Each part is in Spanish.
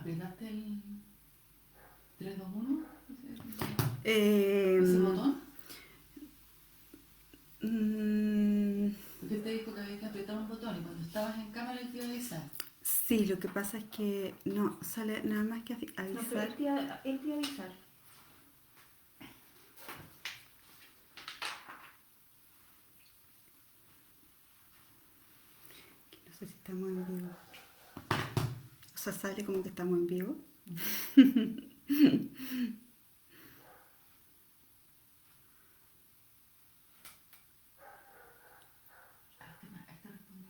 ¿Apretaste el 3, 2, 1? Eh, ¿Ese botón? mm, Porque te dijo que había que apretar un botón y cuando estabas en cámara él te iba a avisar. sí, lo que pasa es que no sale nada más que avisar. No, pero él te iba a avisar. No sé si estamos en vivo. O sea, sale como que estamos en vivo. Ahí te respondo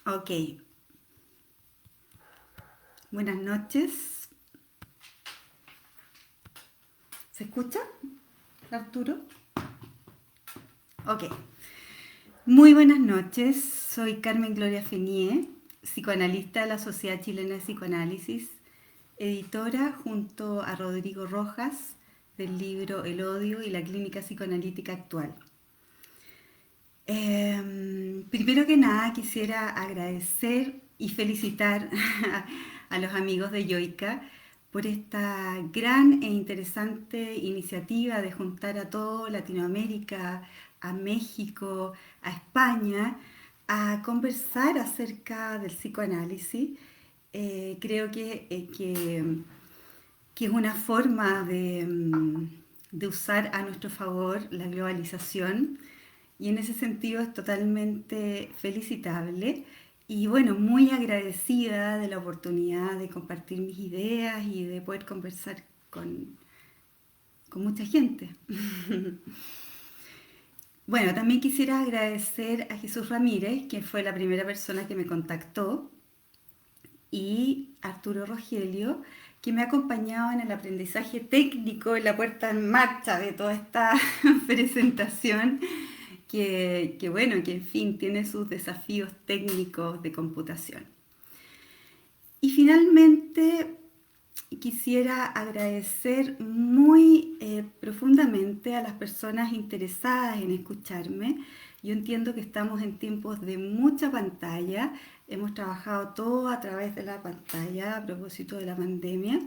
algo. Ok. Buenas noches. ¿Se escucha, Arturo? Ok. Muy buenas noches. Soy Carmen Gloria Fenier, psicoanalista de la Sociedad Chilena de Psicoanálisis, editora junto a Rodrigo Rojas del libro El odio y la clínica psicoanalítica actual. Primero que nada quisiera agradecer y felicitar a los amigos de Yoica por esta gran e interesante iniciativa de juntar a toda Latinoamérica, a México, a España, a conversar acerca del psicoanálisis. Creo que es una forma de usar a nuestro favor la globalización y en ese sentido es totalmente felicitable y bueno, muy agradecida de la oportunidad de compartir mis ideas y de poder conversar con mucha gente. Bueno, también quisiera agradecer a Jesús Ramírez, que fue la primera persona que me contactó, y Arturo Rogelio, que me ha acompañado en el aprendizaje técnico, en la puesta en marcha de toda esta presentación, que bueno, que en fin tiene sus desafíos técnicos de computación. Y finalmente quisiera agradecer muy profundamente a las personas interesadas en escucharme. Yo entiendo que estamos en tiempos de mucha pantalla, hemos trabajado todo a través de la pantalla a propósito de la pandemia.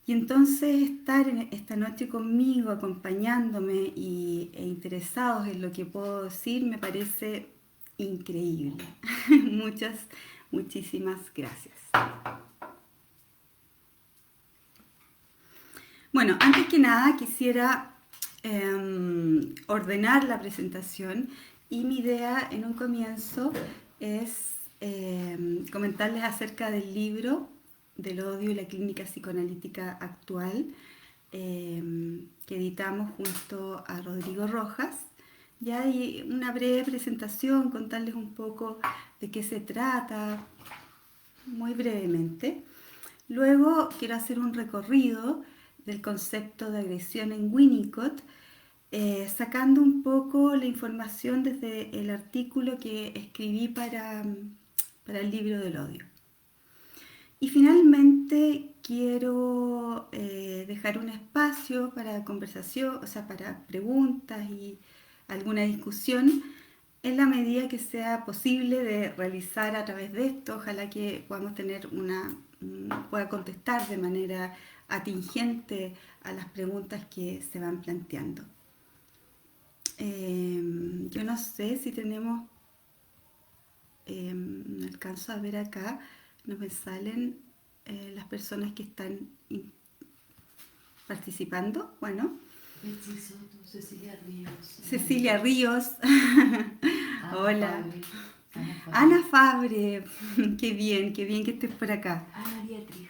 Y entonces estar esta noche conmigo, acompañándome e interesados en lo que puedo decir, me parece increíble. Muchísimas gracias. Bueno, antes que nada quisiera ordenar la presentación y mi idea en un comienzo es comentarles acerca del libro del odio y la clínica psicoanalítica actual que editamos junto a Rodrigo Rojas. Ya hay una breve presentación, contarles un poco de qué se trata, muy brevemente. Luego quiero hacer un recorrido del concepto de agresión en Winnicott, sacando un poco la información desde el artículo que escribí para el libro del odio. Y finalmente quiero dejar un espacio para conversación, o sea, para preguntas y alguna discusión en la medida que sea posible de realizar a través de esto. Ojalá que podamos tener pueda contestar de manera atingente a las preguntas que se van planteando. Yo no sé si tenemos, no alcanzo a ver acá, no me salen las personas que están participando. Bueno, Betsy Soto, Cecilia Ríos. Cecilia Ríos, hola. Fabre, Ana Fabre, qué bien que estés por acá. Ana Dietrich.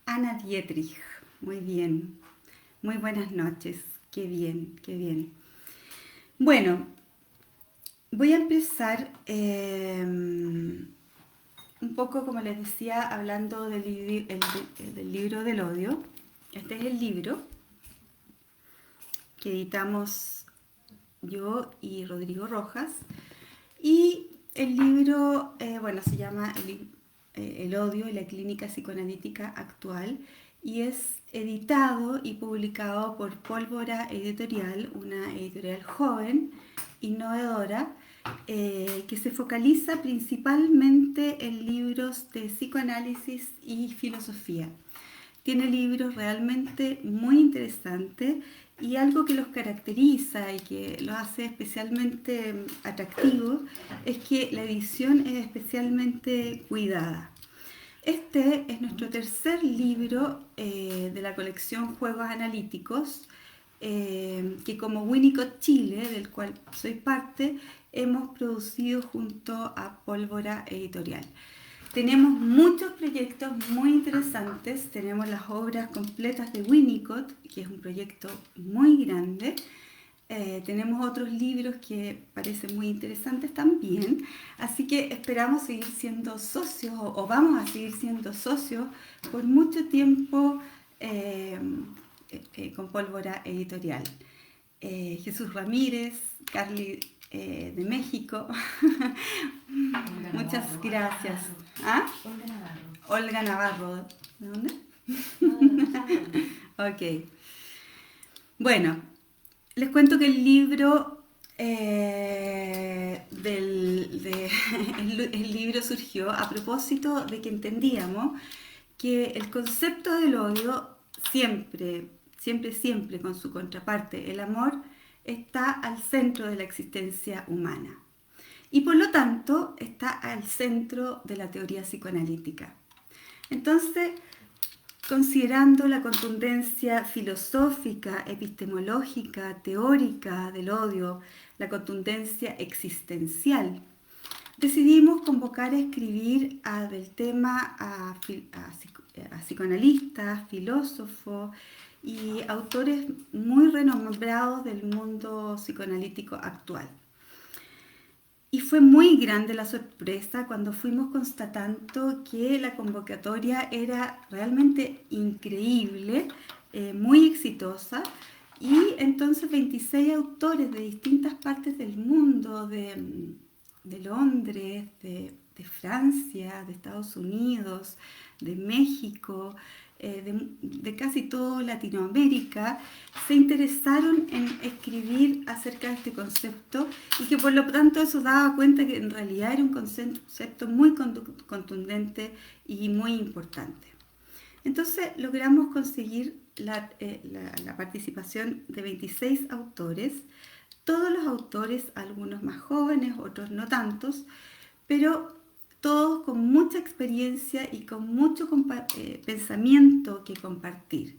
Ana Dietrich, muy bien. Muy buenas noches, qué bien, qué bien. Bueno, voy a empezar un poco, como les decía, hablando del libro del odio. Este es el libro que editamos yo y Rodrigo Rojas. Y el libro, bueno, se llama El odio y la clínica psicoanalítica actual y es editado y publicado por Pólvora Editorial, una editorial joven innovadora que se focaliza principalmente en libros de psicoanálisis y filosofía. Tiene libros realmente muy interesantes y algo que los caracteriza y que los hace especialmente atractivos es que la edición es especialmente cuidada. Este es nuestro tercer libro de la colección Juegos Analíticos, que como Winnicott Chile, del cual soy parte, hemos producido junto a Pólvora Editorial. Tenemos muchos proyectos muy interesantes, tenemos las obras completas de Winnicott, que es un proyecto muy grande. Tenemos otros libros que parecen muy interesantes también, así que esperamos seguir siendo socios o vamos a seguir siendo socios por mucho tiempo con Pólvora Editorial. Jesús Ramírez, Carly de México, muchas gracias. ¿Ah? Olga Navarro. Olga Navarro, ¿de dónde? Ok. Bueno, les cuento que el libro, el libro surgió a propósito de que entendíamos que el concepto del odio siempre con su contraparte, el amor, está al centro de la existencia humana y por lo tanto está al centro de la teoría psicoanalítica. Entonces, considerando la contundencia filosófica, epistemológica, teórica del odio, la contundencia existencial, decidimos convocar a escribir del tema a psicoanalistas, filósofos y autores muy renombrados del mundo psicoanalítico actual. Y fue muy grande la sorpresa cuando fuimos constatando que la convocatoria era realmente increíble, muy exitosa, y entonces 26 autores de distintas partes del mundo, de Londres, de Francia, de Estados Unidos, de México, de casi toda Latinoamérica, se interesaron en escribir acerca de este concepto y que por lo tanto eso daba cuenta que en realidad era un concepto muy contundente y muy importante. Entonces logramos conseguir la participación de 26 autores, todos los autores, algunos más jóvenes, otros no tantos, pero todos con mucha experiencia y con mucho pensamiento que compartir.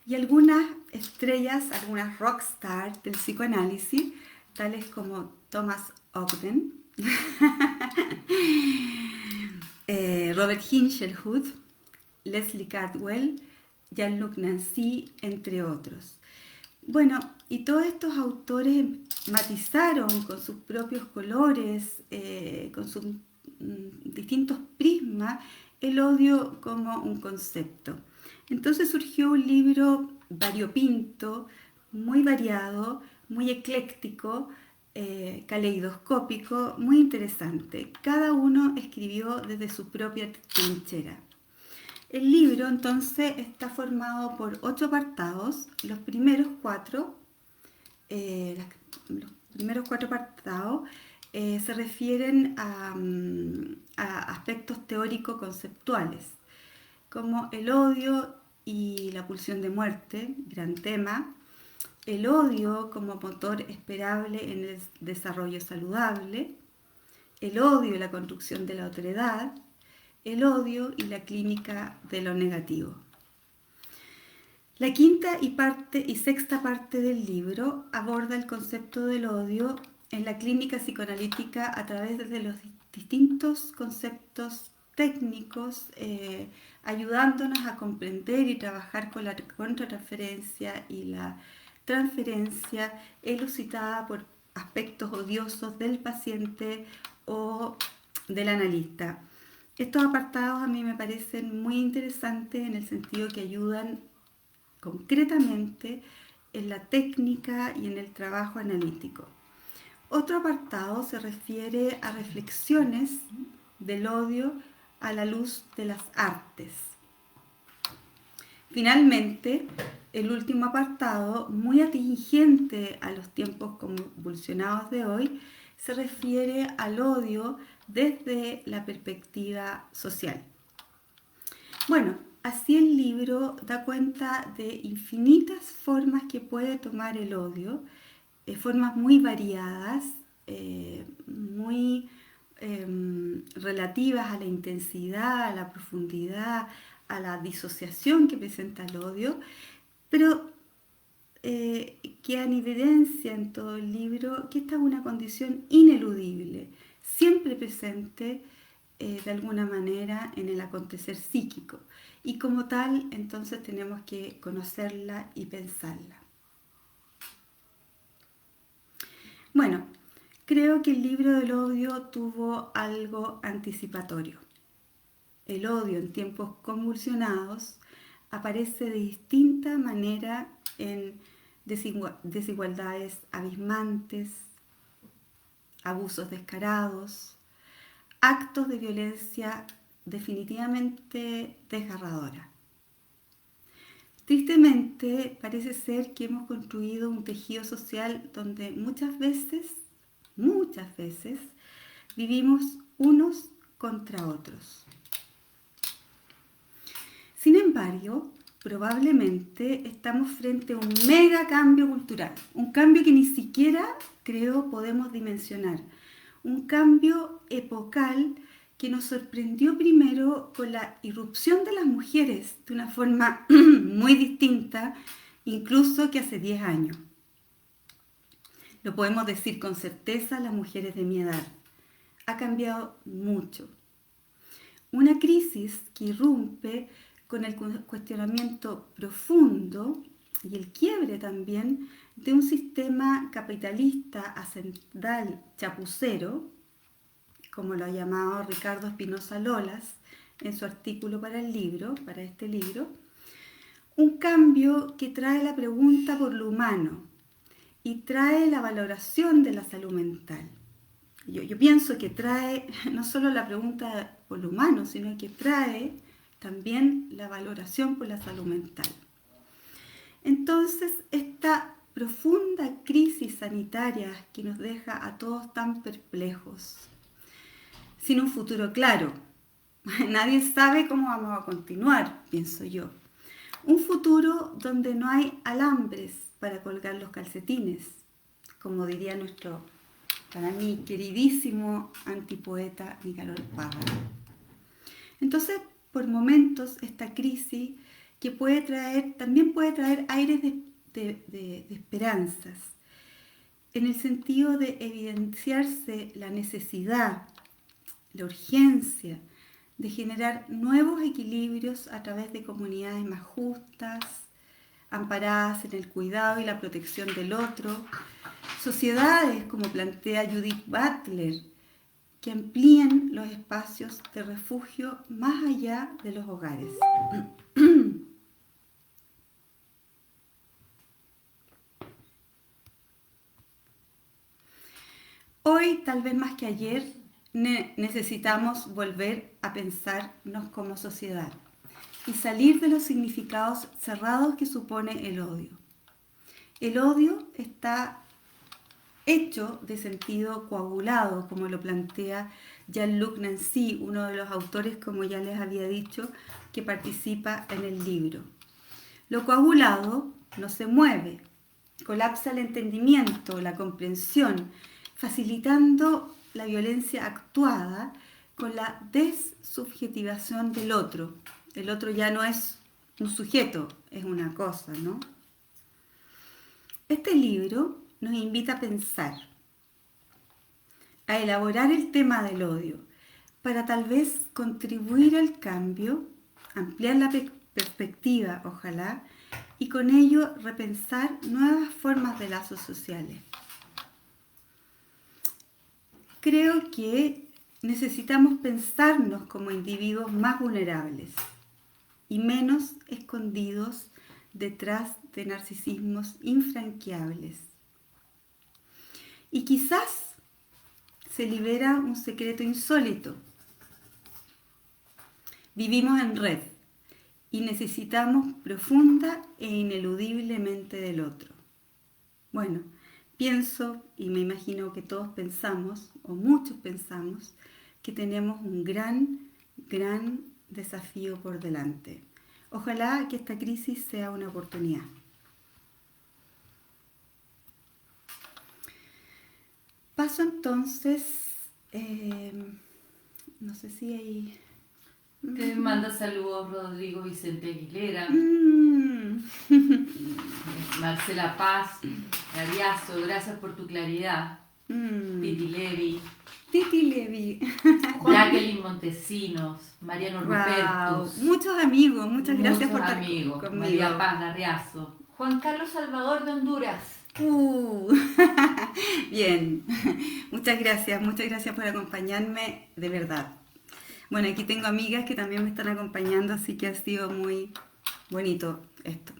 Y algunas estrellas, algunas rockstars del psicoanálisis, tales como Thomas Ogden, Robert Hinshelwood, Leslie Cadwell, Jean-Luc Nancy, entre otros. Bueno, y todos estos autores matizaron con sus propios colores, con sus distintos prismas, el odio como un concepto. Entonces surgió un libro variopinto, muy variado, muy ecléctico, caleidoscópico, muy interesante. Cada uno escribió desde su propia trinchera. El libro entonces está formado por 8 apartados. Los primeros cuatro apartados se refieren a aspectos teórico-conceptuales, como el odio y la pulsión de muerte, gran tema, el odio como motor esperable en el desarrollo saludable, el odio y la construcción de la otredad, el odio y la clínica de lo negativo. La quinta y sexta parte del libro aborda el concepto del odio en la clínica psicoanalítica a través de los distintos conceptos técnicos, ayudándonos a comprender y trabajar con la contratransferencia y la transferencia elucidada por aspectos odiosos del paciente o del analista. Estos apartados a mí me parecen muy interesantes en el sentido que ayudan concretamente en la técnica y en el trabajo analítico. Otro apartado se refiere a reflexiones del odio a la luz de las artes. Finalmente, el último apartado, muy atingente a los tiempos convulsionados de hoy, se refiere al odio desde la perspectiva social. Bueno, así el libro da cuenta de infinitas formas que puede tomar el odio, formas muy variadas, muy relativas a la intensidad, a la profundidad, a la disociación que presenta el odio, pero queda en evidencia en todo el libro que esta es una condición ineludible, siempre presente de alguna manera en el acontecer psíquico, y como tal entonces tenemos que conocerla y pensarla. Bueno, creo que el libro del odio tuvo algo anticipatorio. El odio en tiempos convulsionados aparece de distinta manera en desigualdades abismantes, abusos descarados, actos de violencia definitivamente desgarradora. Tristemente, parece ser que hemos construido un tejido social donde muchas veces, vivimos unos contra otros. Sin embargo, probablemente estamos frente a un mega cambio cultural, un cambio que ni siquiera, creo, podemos dimensionar, un cambio epocal que nos sorprendió primero con la irrupción de las mujeres de una forma muy distinta, incluso que hace 10 años. Lo podemos decir con certeza las mujeres de mi edad. Ha cambiado mucho. Una crisis que irrumpe con el cuestionamiento profundo y el quiebre también de un sistema capitalista hacendal chapucero, como lo ha llamado Ricardo Espinosa Lolas en su artículo para este libro, un cambio que trae la pregunta por lo humano y trae la valoración de la salud mental. Yo pienso que trae no solo la pregunta por lo humano, sino que trae también la valoración por la salud mental. Entonces, esta profunda crisis sanitaria que nos deja a todos tan perplejos, sin un futuro claro. Nadie sabe cómo vamos a continuar, pienso yo. Un futuro donde no hay alambres para colgar los calcetines, como diría nuestro, para mí, queridísimo antipoeta Nicanor Parra. Entonces, por momentos, esta crisis que también puede traer aires de esperanzas, en el sentido de evidenciarse la necesidad, la urgencia de generar nuevos equilibrios a través de comunidades más justas, amparadas en el cuidado y la protección del otro, sociedades, como plantea Judith Butler, que amplíen los espacios de refugio más allá de los hogares. Hoy, tal vez más que ayer, necesitamos volver a pensarnos como sociedad y salir de los significados cerrados que supone el odio. El odio está hecho de sentido coagulado, como lo plantea Jean-Luc Nancy, uno de los autores, como ya les había dicho, que participa en el libro. Lo coagulado no se mueve, colapsa el entendimiento, la comprensión, facilitando la violencia actuada con la dessubjetivación del otro. El otro ya no es un sujeto, es una cosa, ¿no? Este libro nos invita a pensar, a elaborar el tema del odio, para tal vez contribuir al cambio, ampliar la perspectiva, ojalá, y con ello repensar nuevas formas de lazos sociales. Creo que necesitamos pensarnos como individuos más vulnerables y menos escondidos detrás de narcisismos infranqueables. Y quizás se libera un secreto insólito. Vivimos en red y necesitamos profunda e ineludiblemente del otro. Bueno, pienso y me imagino que todos pensamos, o muchos pensamos, que tenemos un gran desafío por delante. Ojalá que esta crisis sea una oportunidad. Paso entonces, no sé si hay... Te manda saludos Rodrigo Vicente Aguilera, Marcela Paz, Ariazo, gracias por tu claridad. Titi Levi, Titi Levi. Jacqueline Montesinos, Mariano Wow. Rupertus. Muchos amigos, muchas gracias por estar amigos. conmigo. María Paz Larriazo. Juan Carlos Salvador de Honduras. Bien, muchas gracias por acompañarme, de verdad. Bueno, aquí tengo amigas que también me están acompañando, así que ha sido muy bonito esto.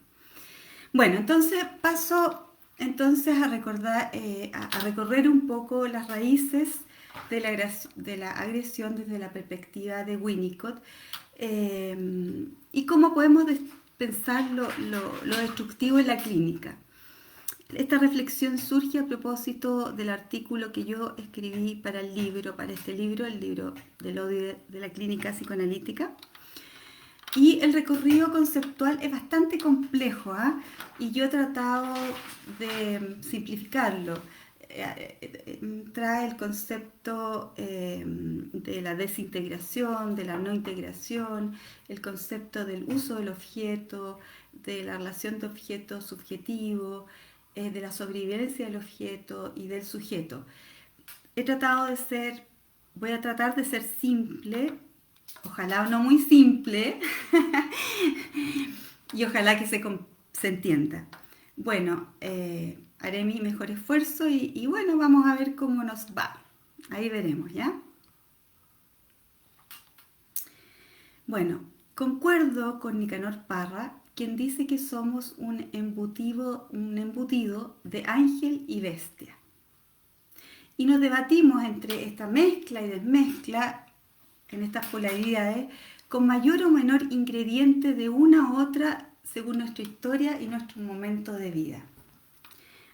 Bueno, entonces paso a recordar, a recorrer un poco las raíces de la agresión desde la perspectiva de Winnicott y cómo podemos pensar lo destructivo en la clínica. Esta reflexión surge a propósito del artículo que yo escribí para el libro el libro del odio de la clínica psicoanalítica. Y el recorrido conceptual es bastante complejo, y yo he tratado de simplificarlo. Trae el concepto de la desintegración, de la no integración, el concepto del uso del objeto, de la relación de objeto subjetivo, de la sobrevivencia del objeto y del sujeto. Voy a tratar de ser simple, ojalá no muy simple, y ojalá que se entienda. Bueno, haré mi mejor esfuerzo y bueno, vamos a ver cómo nos va. Ahí veremos, ¿ya? Bueno, concuerdo con Nicanor Parra, quien dice que somos un embutido de ángel y bestia. Y nos debatimos entre esta mezcla y desmezcla, en estas polaridades, con mayor o menor ingrediente de una u otra según nuestra historia y nuestro momento de vida.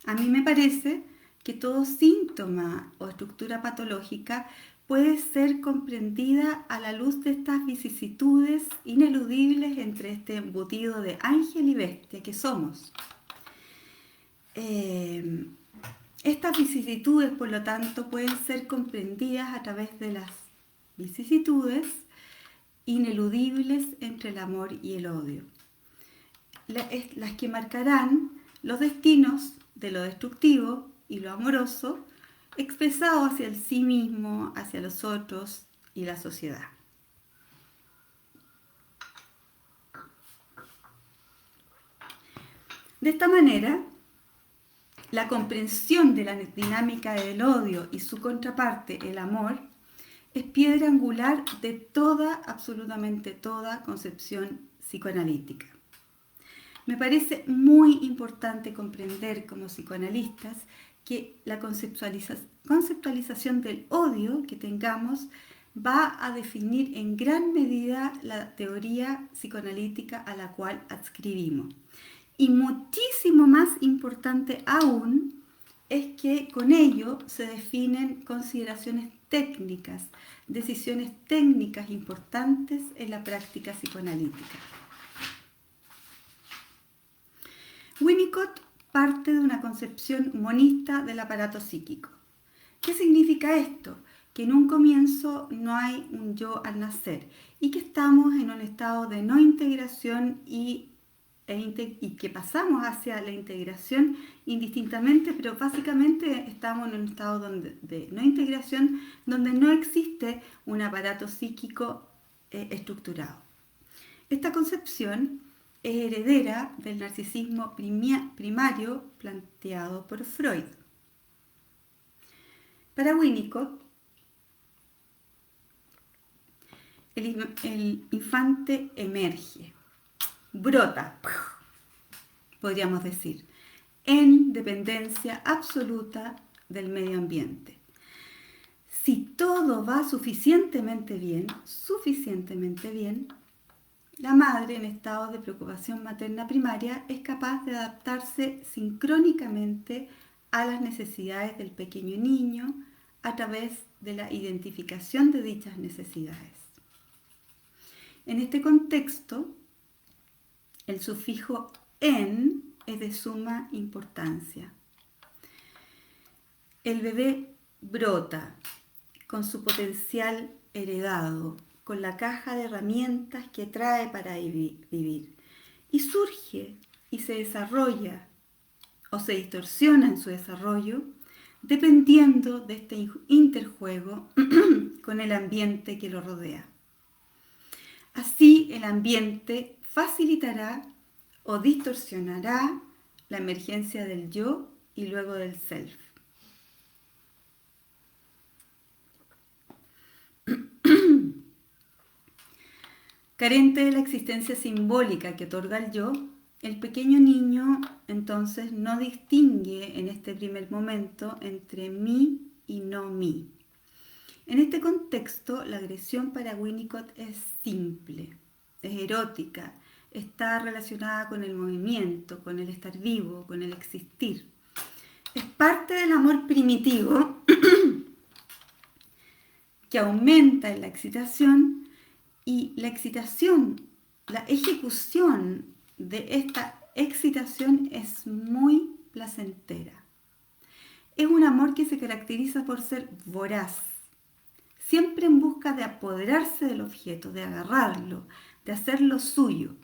A mí me parece que todo síntoma o estructura patológica puede ser comprendida a la luz de estas vicisitudes ineludibles entre este embutido de ángel y bestia que somos. Estas vicisitudes, por lo tanto, pueden ser comprendidas a través de las vicisitudes ineludibles entre el amor y el odio, las que marcarán los destinos de lo destructivo y lo amoroso, expresado hacia el sí mismo, hacia los otros y la sociedad. De esta manera, la comprensión de la dinámica del odio y su contraparte, el amor, es piedra angular de absolutamente toda concepción psicoanalítica. Me parece muy importante comprender como psicoanalistas que la conceptualización del odio que tengamos va a definir en gran medida la teoría psicoanalítica a la cual adscribimos. Y muchísimo más importante aún es que con ello se definen consideraciones técnicas, decisiones técnicas importantes en la práctica psicoanalítica. Winnicott parte de una concepción monista del aparato psíquico. ¿Qué significa esto? Que en un comienzo no hay un yo al nacer y que estamos en un estado de no integración y que pasamos hacia la integración indistintamente, pero básicamente estamos en un estado de no integración donde no existe un aparato psíquico estructurado. Esta concepción es heredera del narcisismo primario planteado por Freud. Para Winnicott, el infante emerge, brota, podríamos decir, en dependencia absoluta del medio ambiente. Si todo va suficientemente bien, La madre, en estado de preocupación materna primaria, es capaz de adaptarse sincrónicamente a las necesidades del pequeño niño a través de la identificación de dichas necesidades. En este contexto, el sufijo en es de suma importancia. El bebé brota con su potencial heredado, con la caja de herramientas que trae para vivir, y surge y se desarrolla o se distorsiona en su desarrollo dependiendo de este interjuego con el ambiente que lo rodea. Así, el ambiente facilitará o distorsionará la emergencia del yo y luego del self. Carente de la existencia simbólica que otorga el yo, el pequeño niño entonces no distingue en este primer momento entre mí y no mí. En este contexto, la agresión para Winnicott es simple, es erótica, está relacionada con el movimiento, con el estar vivo, con el existir. Es parte del amor primitivo que aumenta en la excitación, y la excitación, la ejecución de esta excitación es muy placentera. Es un amor que se caracteriza por ser voraz, siempre en busca de apoderarse del objeto, de agarrarlo, de hacerlo suyo.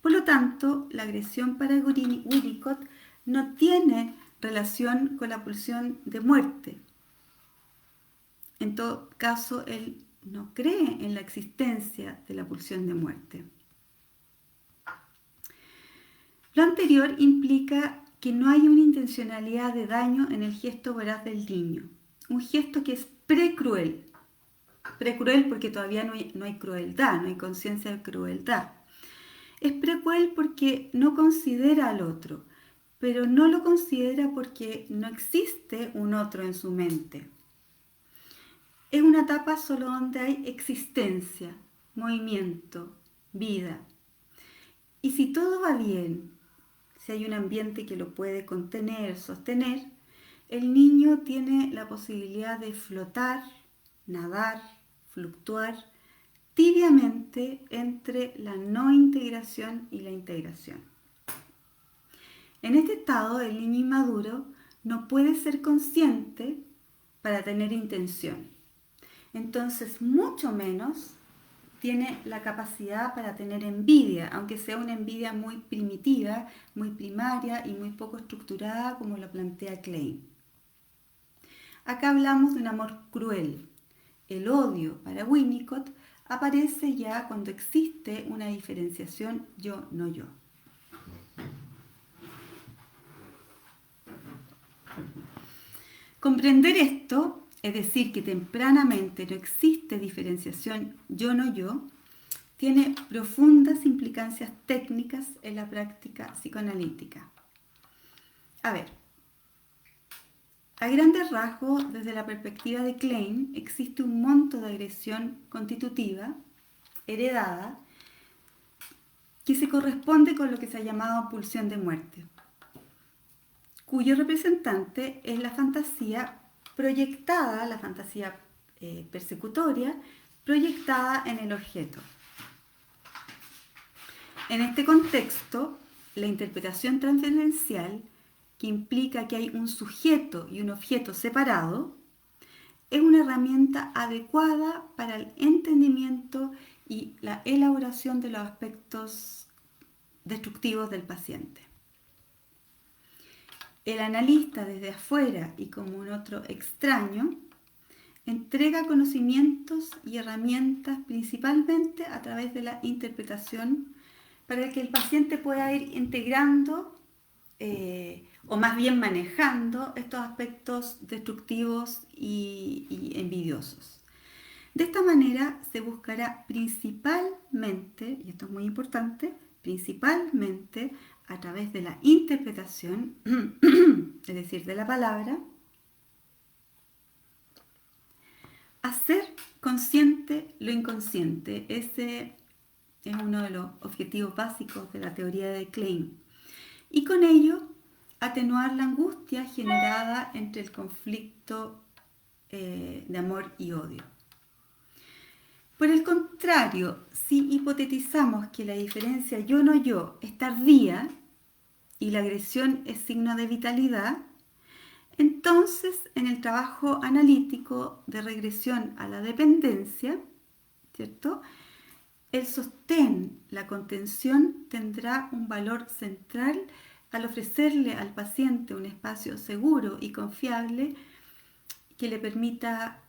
Por lo tanto, la agresión para Winnicott no tiene relación con la pulsión de muerte. En todo caso, él no cree en la existencia de la pulsión de muerte. Lo anterior implica que no hay una intencionalidad de daño en el gesto voraz del niño, un gesto que es precruel. Precruel porque todavía no hay crueldad, no hay conciencia de crueldad. Es precruel porque no considera al otro, pero no lo considera porque no existe un otro en su mente. Es una etapa solo donde hay existencia, movimiento, vida. Y si todo va bien, si hay un ambiente que lo puede contener, sostener, el niño tiene la posibilidad de flotar, nadar, fluctuar tibiamente entre la no integración y la integración. En este estado, el niño inmaduro no puede ser consciente para tener intención. Entonces, mucho menos tiene la capacidad para tener envidia, aunque sea una envidia muy primitiva, muy primaria y muy poco estructurada, como lo plantea Klein. Acá hablamos de un amor cruel. El odio para Winnicott aparece ya cuando existe una diferenciación yo, no yo. Comprender esto, es decir, que tempranamente no existe diferenciación yo, no yo, tiene profundas implicancias técnicas en la práctica psicoanalítica. A ver, a grandes rasgos, desde la perspectiva de Klein, existe un monto de agresión constitutiva, heredada, que se corresponde con lo que se ha llamado pulsión de muerte, cuyo representante es la fantasía proyectada, la fantasía persecutoria, proyectada en el objeto. En este contexto, la interpretación transcendencial, que implica que hay un sujeto y un objeto separado, es una herramienta adecuada para el entendimiento y la elaboración de los aspectos destructivos del paciente. El analista desde afuera y como un otro extraño, entrega conocimientos y herramientas principalmente a través de la interpretación para que el paciente pueda ir integrando o más bien manejando estos aspectos destructivos y envidiosos. De esta manera se buscará principalmente, y esto es muy importante, principalmente a través de la interpretación, es decir, de la palabra, hacer consciente lo inconsciente, ese Es uno de los objetivos básicos de la teoría de Klein. Y con ello, atenuar la angustia generada entre el conflicto de amor y odio. Por el contrario, si hipotetizamos que la diferencia yo-no-yo es tardía y la agresión es signo de vitalidad, entonces en el trabajo analítico de regresión a la dependencia, ¿cierto?, el sostén, la contención, tendrá un valor central al ofrecerle al paciente un espacio seguro y confiable que le permita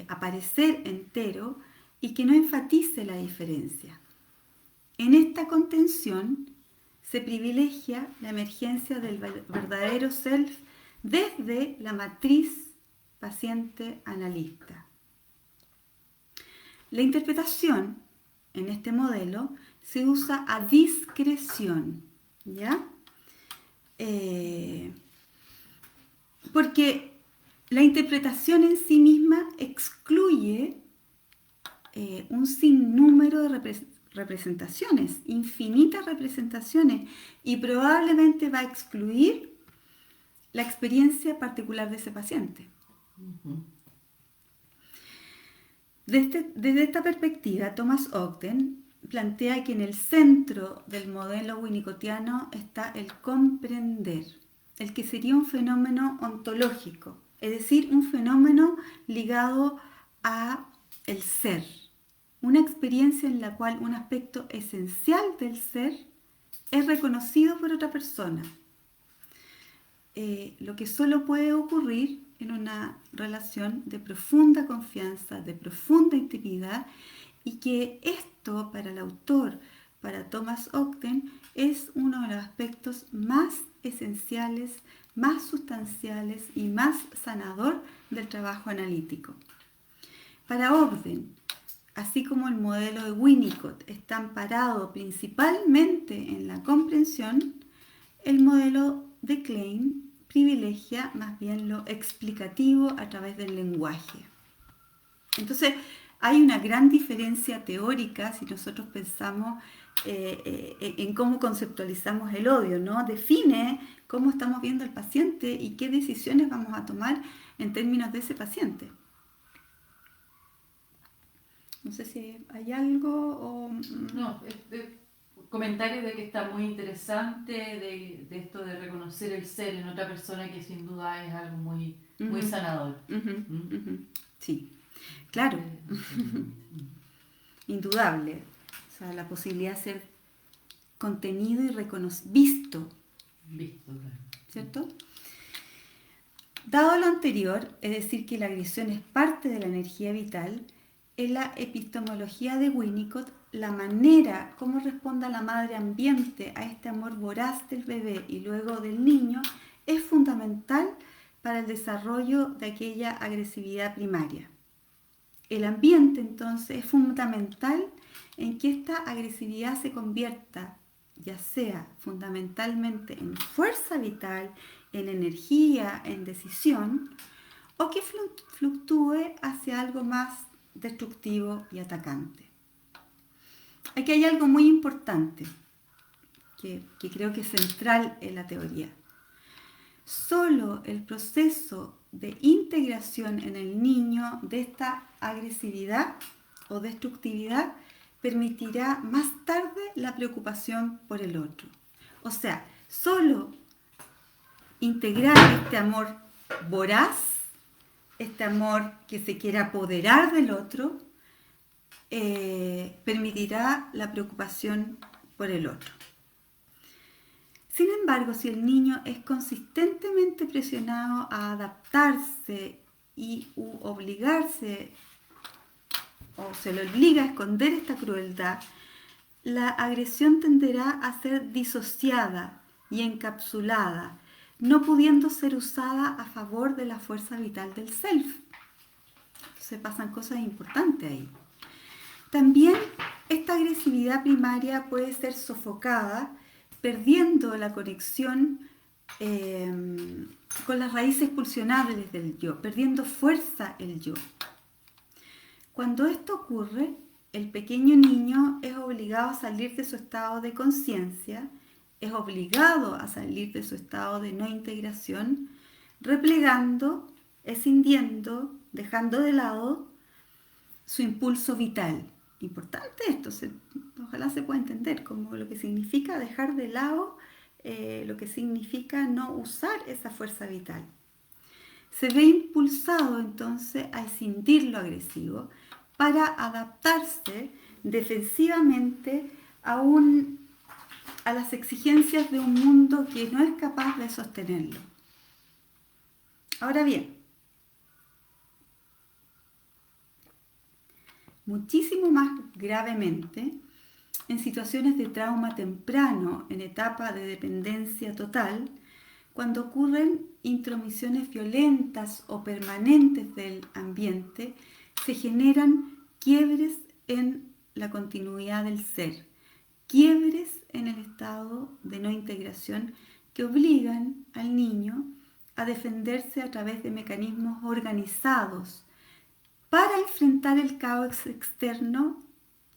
aparecer entero y que no enfatice la diferencia. En esta contención se privilegia la emergencia del verdadero self desde la matriz paciente-analista. La interpretación en este modelo se usa a discreción, ¿ya? Porque la interpretación en sí misma excluye un sinnúmero de representaciones, infinitas representaciones, y probablemente va a excluir la experiencia particular de ese paciente. Desde esta perspectiva, Thomas Ogden plantea que en el centro del modelo winnicottiano está el comprender, el que sería un fenómeno ontológico, es decir, un fenómeno ligado a el ser, una experiencia en la cual un aspecto esencial del ser es reconocido por otra persona, lo que solo puede ocurrir en una relación de profunda confianza, de profunda intimidad, y que esto para el autor, para Thomas Ogden, es uno de los aspectos más esenciales, más sustanciales y más sanador del trabajo analítico. Para Ogden, así como el modelo de Winnicott está amparado principalmente en la comprensión, el modelo de Klein privilegia más bien lo explicativo a través del lenguaje. Entonces, hay una gran diferencia teórica si nosotros pensamos en cómo conceptualizamos el odio, ¿no? Define cómo estamos viendo al paciente y qué decisiones vamos a tomar en términos de ese paciente. No sé si hay algo o... No, comentarios de que está muy interesante, de esto de reconocer el ser en otra persona, que sin duda es algo muy, muy sanador. Sí, claro. Indudable. O sea, la posibilidad de ser contenido y visto. Visto, claro. ¿Cierto? Dado lo anterior, es decir, que la agresión es parte de la energía vital, en la epistemología de Winnicott, la manera como responda la madre ambiente a este amor voraz del bebé y luego del niño es fundamental para el desarrollo de aquella agresividad primaria. El ambiente, entonces, es fundamental en que esta agresividad se convierta, ya sea fundamentalmente en fuerza vital, en energía, en decisión, o que fluctúe hacia algo más destructivo y atacante. Aquí hay algo muy importante que creo que es central en la teoría. Solo el proceso de integración en el niño de esta agresividad o destructividad permitirá más tarde la preocupación por el otro. O sea, solo integrar este amor voraz, este amor que se quiere apoderar del otro, permitirá la preocupación por el otro. Sin embargo, si el niño es consistentemente presionado a adaptarse y obligarse, o se le obliga a esconder esta crueldad, la agresión tenderá a ser disociada y encapsulada, no pudiendo ser usada a favor de la fuerza vital del self. Se pasan cosas importantes ahí. También esta agresividad primaria puede ser sofocada, perdiendo la conexión con las raíces pulsionables del yo, perdiendo fuerza el yo. Cuando esto ocurre, el pequeño niño es obligado a salir de su estado de conciencia, es obligado a salir de su estado de no integración, replegando, escindiendo, dejando de lado su impulso vital. Importante esto, ojalá se pueda entender como lo que significa dejar de lado, lo que significa no usar esa fuerza vital. Se ve impulsado entonces a escindir lo agresivo para adaptarse defensivamente a las exigencias de un mundo que no es capaz de sostenerlo. Ahora bien, muchísimo más gravemente, en situaciones de trauma temprano, en etapa de dependencia total, cuando ocurren intromisiones violentas o permanentes del ambiente, se generan quiebres en la continuidad del ser, quiebres en el estado de no integración que obligan al niño a defenderse a través de mecanismos organizados para enfrentar el caos externo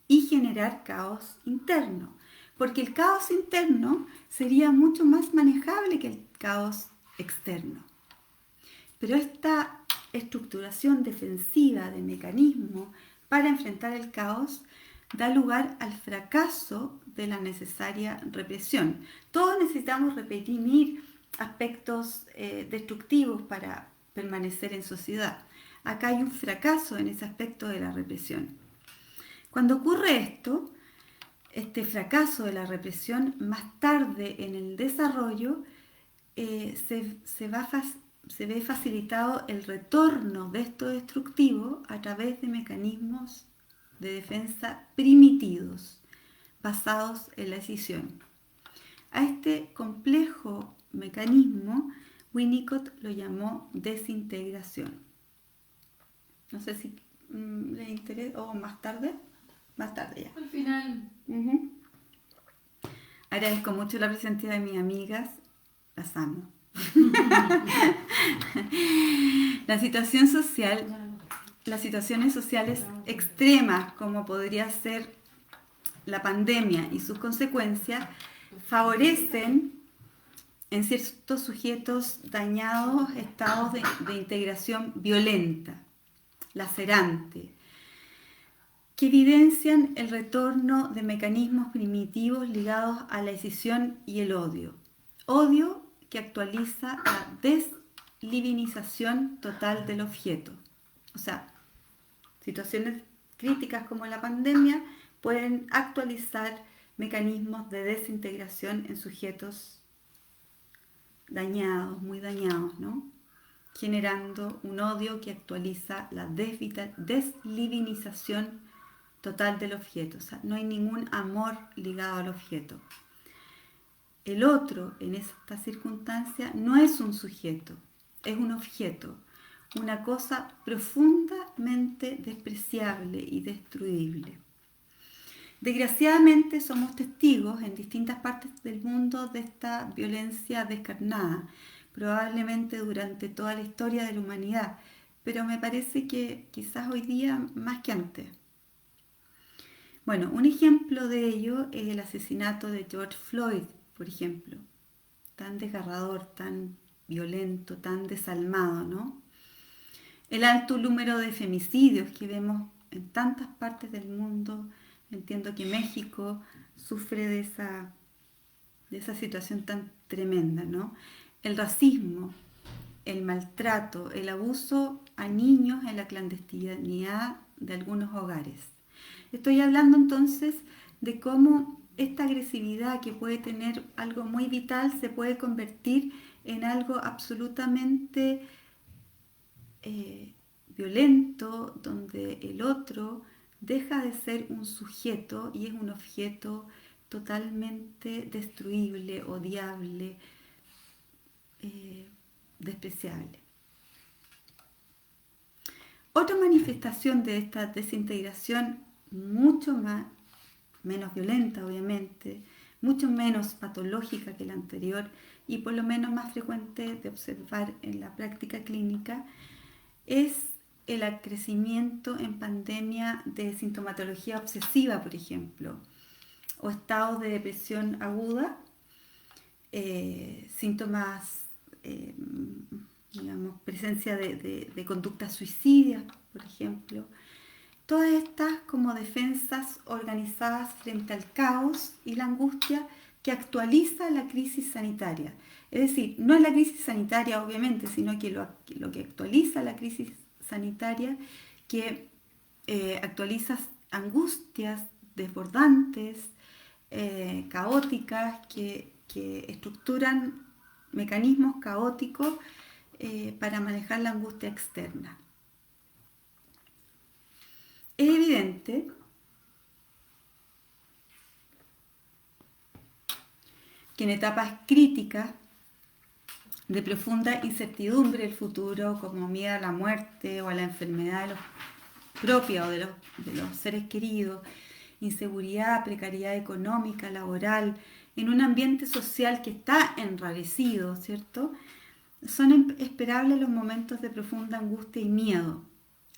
y generar caos interno. Porque el caos interno sería mucho más manejable que el caos externo. Pero esta estructuración defensiva de mecanismos para enfrentar el caos da lugar al fracaso de la necesaria represión. Todos necesitamos reprimir aspectos destructivos para permanecer en sociedad. Acá hay un fracaso en ese aspecto de la represión. Cuando ocurre esto, este fracaso de la represión, más tarde en el desarrollo, se ve facilitado el retorno de esto destructivo a través de mecanismos de defensa primitivos, basados en la escisión. A este complejo mecanismo, Winnicott lo llamó desintegración. No sé si le interesa, o más tarde ya. Al final. Agradezco mucho la presencia de mis amigas, las amo. Las situaciones sociales extremas, como podría ser la pandemia y sus consecuencias, favorecen en ciertos sujetos dañados estados de integración violenta, lacerante, que evidencian el retorno de mecanismos primitivos ligados a la escisión y el odio. Odio que actualiza la deslivinización total del objeto. O sea, situaciones críticas como la pandemia pueden actualizar mecanismos de desintegración en sujetos dañados, muy dañados, ¿no? Generando un odio que actualiza la deslivinización total del objeto. O sea, no hay ningún amor ligado al objeto. El otro, en esta circunstancia, no es un sujeto, es un objeto, una cosa profundamente despreciable y destruible. Desgraciadamente somos testigos en distintas partes del mundo de esta violencia descarnada, probablemente durante toda la historia de la humanidad, pero me parece que quizás hoy día más que antes. Bueno, un ejemplo de ello es el asesinato de George Floyd, por ejemplo, tan desgarrador, tan violento, tan desalmado, ¿no? El alto número de femicidios que vemos en tantas partes del mundo. Entiendo que México sufre de esa situación tan tremenda, ¿no? El racismo, el maltrato, el abuso a niños en la clandestinidad de algunos hogares. Estoy hablando entonces de cómo esta agresividad que puede tener algo muy vital se puede convertir en algo absolutamente violento, donde el otro deja de ser un sujeto y es un objeto totalmente destruible, odiable, despreciable. Otra manifestación de esta desintegración mucho menos violenta, obviamente, mucho menos patológica que la anterior y por lo menos más frecuente de observar en la práctica clínica, es el acrecimiento en pandemia de sintomatología obsesiva, por ejemplo, o estados de depresión aguda, síntomas, digamos, presencia de conductas suicidas, por ejemplo. Todas estas como defensas organizadas frente al caos y la angustia que actualiza la crisis sanitaria. Es decir, no es la crisis sanitaria obviamente, sino que lo que actualiza la crisis sanitaria, que actualiza angustias desbordantes, caóticas, que estructuran mecanismos caóticos para manejar la angustia externa. Es evidente que en etapas críticas de profunda incertidumbre del futuro, como miedo a la muerte o a la enfermedad propia o de los seres queridos, inseguridad, precariedad económica, laboral, en un ambiente social que está enrarecido, ¿cierto? Son esperables los momentos de profunda angustia y miedo,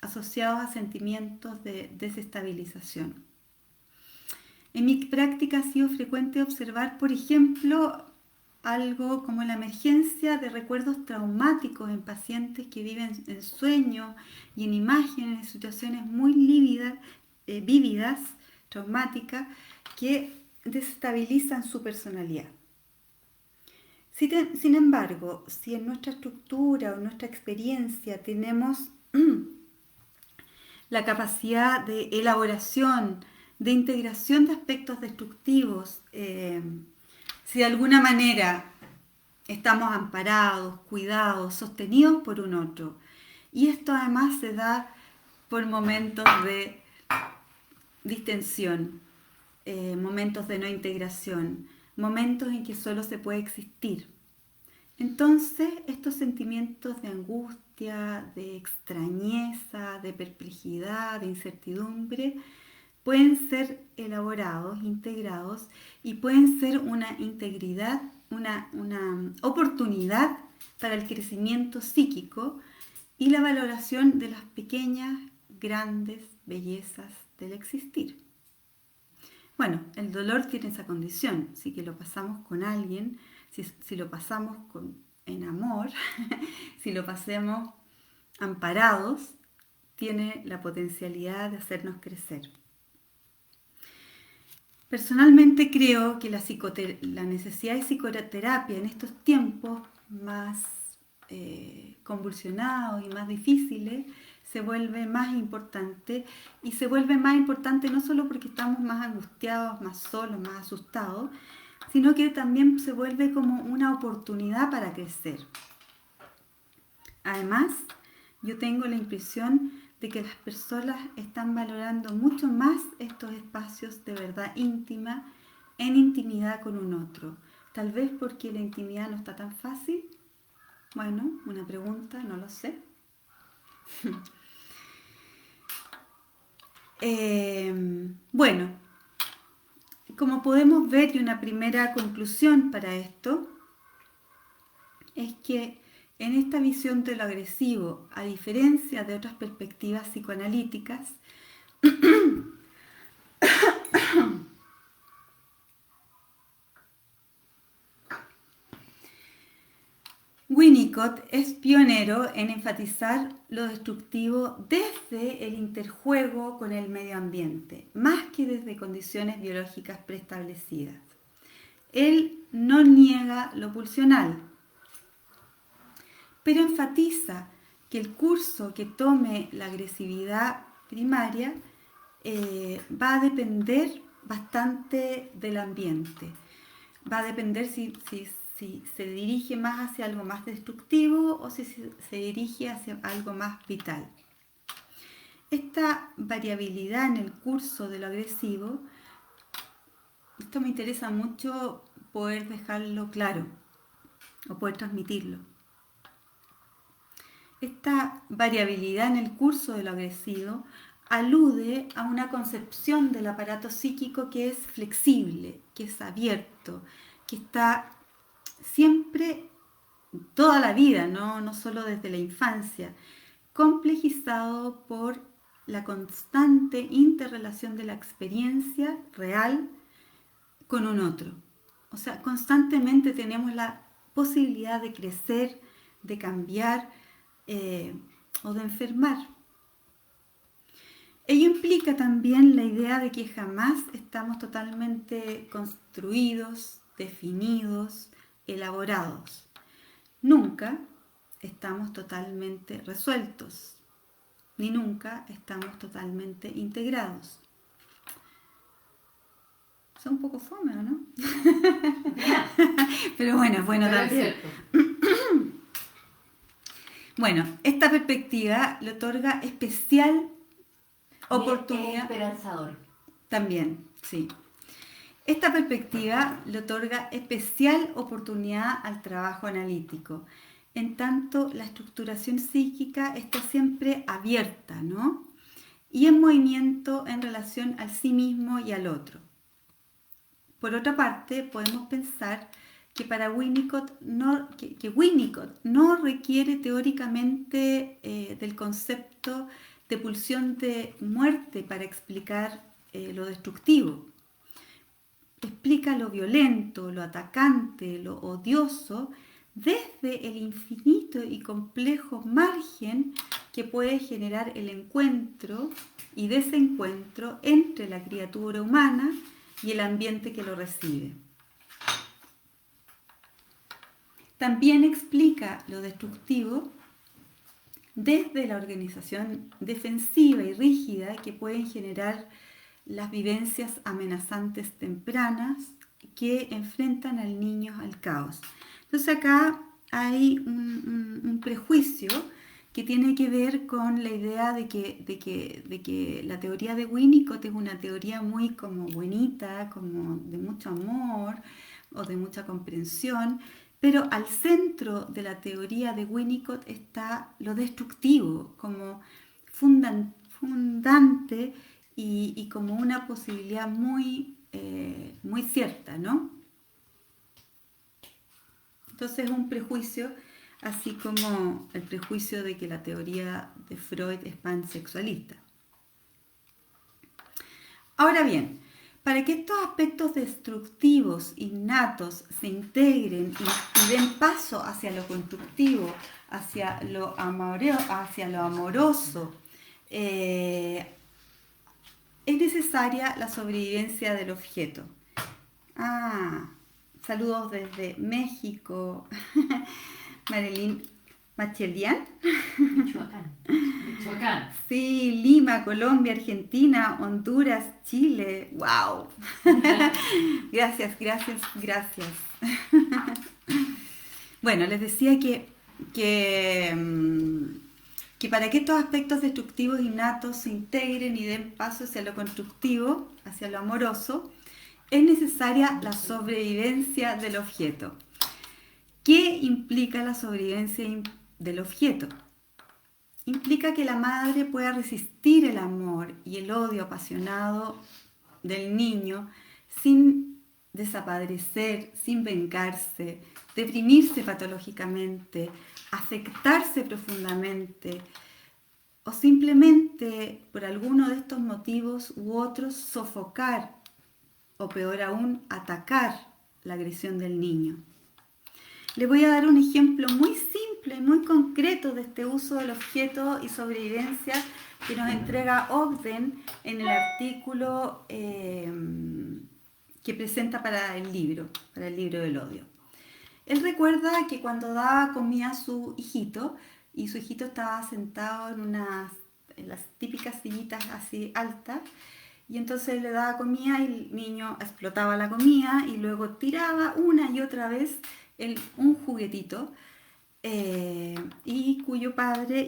asociados a sentimientos de desestabilización. En mi práctica ha sido frecuente observar, por ejemplo, algo como la emergencia de recuerdos traumáticos en pacientes que viven en sueños y en imágenes, en situaciones muy vívidas, traumáticas, que desestabilizan su personalidad. Sin embargo, si en nuestra estructura o nuestra experiencia tenemos la capacidad de elaboración, de integración de aspectos destructivos, si de alguna manera estamos amparados, cuidados, sostenidos por un otro, y esto además se da por momentos de distensión, momentos de no integración, momentos en que solo se puede existir. Entonces, estos sentimientos de angustia, de extrañeza, de perplejidad, de incertidumbre, pueden ser elaborados, integrados y pueden ser una integridad, una oportunidad para el crecimiento psíquico y la valoración de las pequeñas, grandes bellezas del existir. Bueno, el dolor tiene esa condición, si que lo pasamos con alguien, si lo pasamos en amor, si lo pasemos amparados, tiene la potencialidad de hacernos crecer. Personalmente creo que la necesidad de psicoterapia en estos tiempos más convulsionados y más difíciles se vuelve más importante, y se vuelve más importante no solo porque estamos más angustiados, más solos, más asustados, sino que también se vuelve como una oportunidad para crecer. Además, yo tengo la impresión de que las personas están valorando mucho más estos espacios de verdad íntima, en intimidad con un otro. Tal vez porque la intimidad no está tan fácil. Bueno, una pregunta, no lo sé. Bueno, como podemos ver, y una primera conclusión para esto, es que en esta visión de lo agresivo, a diferencia de otras perspectivas psicoanalíticas, Winnicott es pionero en enfatizar lo destructivo desde el interjuego con el medio ambiente, más que desde condiciones biológicas preestablecidas. Él no niega lo pulsional, pero enfatiza que el curso que tome la agresividad primaria va a depender bastante del ambiente. Va a depender si se dirige más hacia algo más destructivo o si se dirige hacia algo más vital. Esta variabilidad en el curso de lo agresivo, esto me interesa mucho poder dejarlo claro o poder transmitirlo. Esta variabilidad en el curso de lo agresivo alude a una concepción del aparato psíquico que es flexible, que es abierto, que está siempre, toda la vida, no solo desde la infancia, complejizado por la constante interrelación de la experiencia real con un otro. O sea, constantemente tenemos la posibilidad de crecer, de cambiar o de enfermar. Ello implica también la idea de que jamás estamos totalmente construidos, definidos, elaborados. Nunca estamos totalmente resueltos, ni nunca estamos totalmente integrados. Son un poco fome, ¿no? Pero bueno, es bueno también. Bueno, esta perspectiva le otorga especial oportunidad. Es esperanzador. También, sí. Esta perspectiva le otorga especial oportunidad al trabajo analítico. En tanto, la estructuración psíquica está siempre abierta, ¿no? Y en movimiento en relación al sí mismo y al otro. Por otra parte, podemos pensar que para Winnicott Winnicott no requiere teóricamente del concepto de pulsión de muerte para explicar lo destructivo. Explica lo violento, lo atacante, lo odioso, desde el infinito y complejo margen que puede generar el encuentro y desencuentro entre la criatura humana y el ambiente que lo recibe. También explica lo destructivo desde la organización defensiva y rígida que pueden generar las vivencias amenazantes tempranas que enfrentan al niño al caos. Entonces acá hay un prejuicio que tiene que ver con la idea de que la teoría de Winnicott es una teoría muy como bonita, como de mucho amor o de mucha comprensión, pero al centro de la teoría de Winnicott está lo destructivo como fundante y como una posibilidad muy cierta, ¿no? Entonces es un prejuicio, así como el prejuicio de que la teoría de Freud es pansexualista. Ahora bien, para que estos aspectos destructivos innatos se integren y den paso hacia lo constructivo, hacia lo amoroso, es necesaria la sobrevivencia del objeto. Saludos desde México. Marilyn Machelian. Michoacán. Sí, Lima, Colombia, Argentina, Honduras, Chile. ¡Wow! Gracias. Bueno, les decía que para que estos aspectos destructivos innatos se integren y den paso hacia lo constructivo, hacia lo amoroso, es necesaria la sobrevivencia del objeto. ¿Qué implica la sobrevivencia del objeto? Implica que la madre pueda resistir el amor y el odio apasionado del niño sin desaparecer, sin vengarse, deprimirse patológicamente, afectarse profundamente o simplemente por alguno de estos motivos u otros sofocar o peor aún atacar la agresión del niño. Les voy a dar un ejemplo muy simple y muy concreto de este uso del objeto y sobrevivencia que nos entrega Ogden en el artículo que presenta para el libro del odio. Él recuerda que cuando daba comida a su hijito, y su hijito estaba sentado en las típicas sillitas así altas, y entonces le daba comida y el niño explotaba la comida y luego tiraba una y otra vez un juguetito y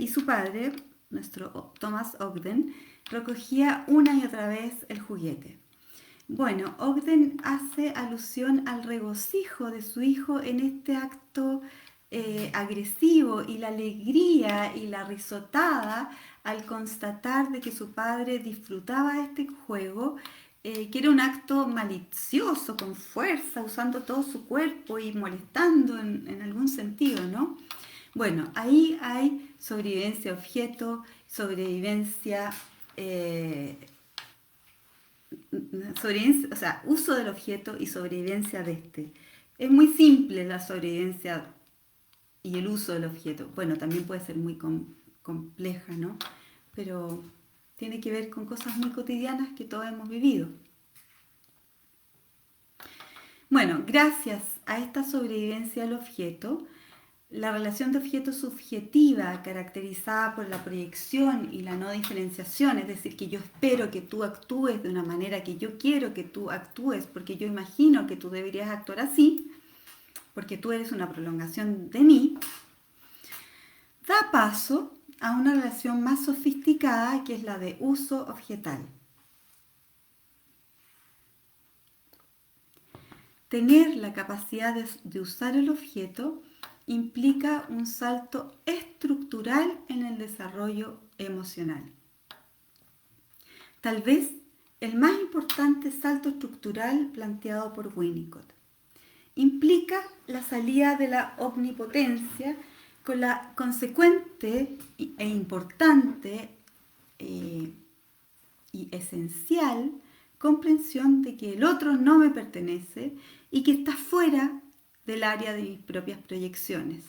su padre, nuestro Thomas Ogden, recogía una y otra vez el juguete. Bueno, Ogden hace alusión al regocijo de su hijo en este acto agresivo y la alegría y la risotada al constatar de que su padre disfrutaba de este juego, que era un acto malicioso, con fuerza, usando todo su cuerpo y molestando en algún sentido, ¿no? Bueno, ahí hay sobrevivencia objeto, sobrevivencia, o sea, uso del objeto y sobrevivencia de este. Es muy simple la sobrevivencia y el uso del objeto. Bueno, también puede ser muy compleja, ¿no? Pero tiene que ver con cosas muy cotidianas que todos hemos vivido. Bueno, gracias a esta sobrevivencia del objeto, la relación de objeto subjetiva, caracterizada por la proyección y la no diferenciación, es decir, que yo espero que tú actúes de una manera que yo quiero que tú actúes, porque yo imagino que tú deberías actuar así, porque tú eres una prolongación de mí, da paso a una relación más sofisticada que es la de uso objetal. Tener la capacidad de usar el objeto implica un salto estructural en el desarrollo emocional. Tal vez el más importante salto estructural planteado por Winnicott. Implica la salida de la omnipotencia con la consecuente e importante y esencial comprensión de que el otro no me pertenece y que está fuera del área de mis propias proyecciones.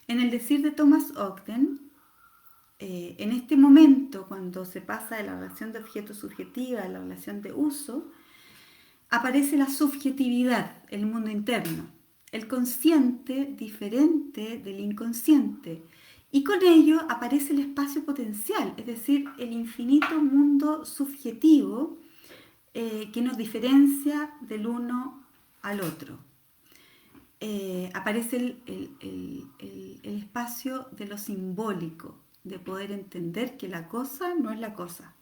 En el decir de Thomas Ogden, en este momento, cuando se pasa de la relación de objeto subjetiva a la relación de uso, aparece la subjetividad, el mundo interno, el consciente diferente del inconsciente, y con ello aparece el espacio potencial, es decir, el infinito mundo subjetivo que nos diferencia del uno al otro. Aparece el espacio de lo simbólico, de poder entender que la cosa no es la cosa.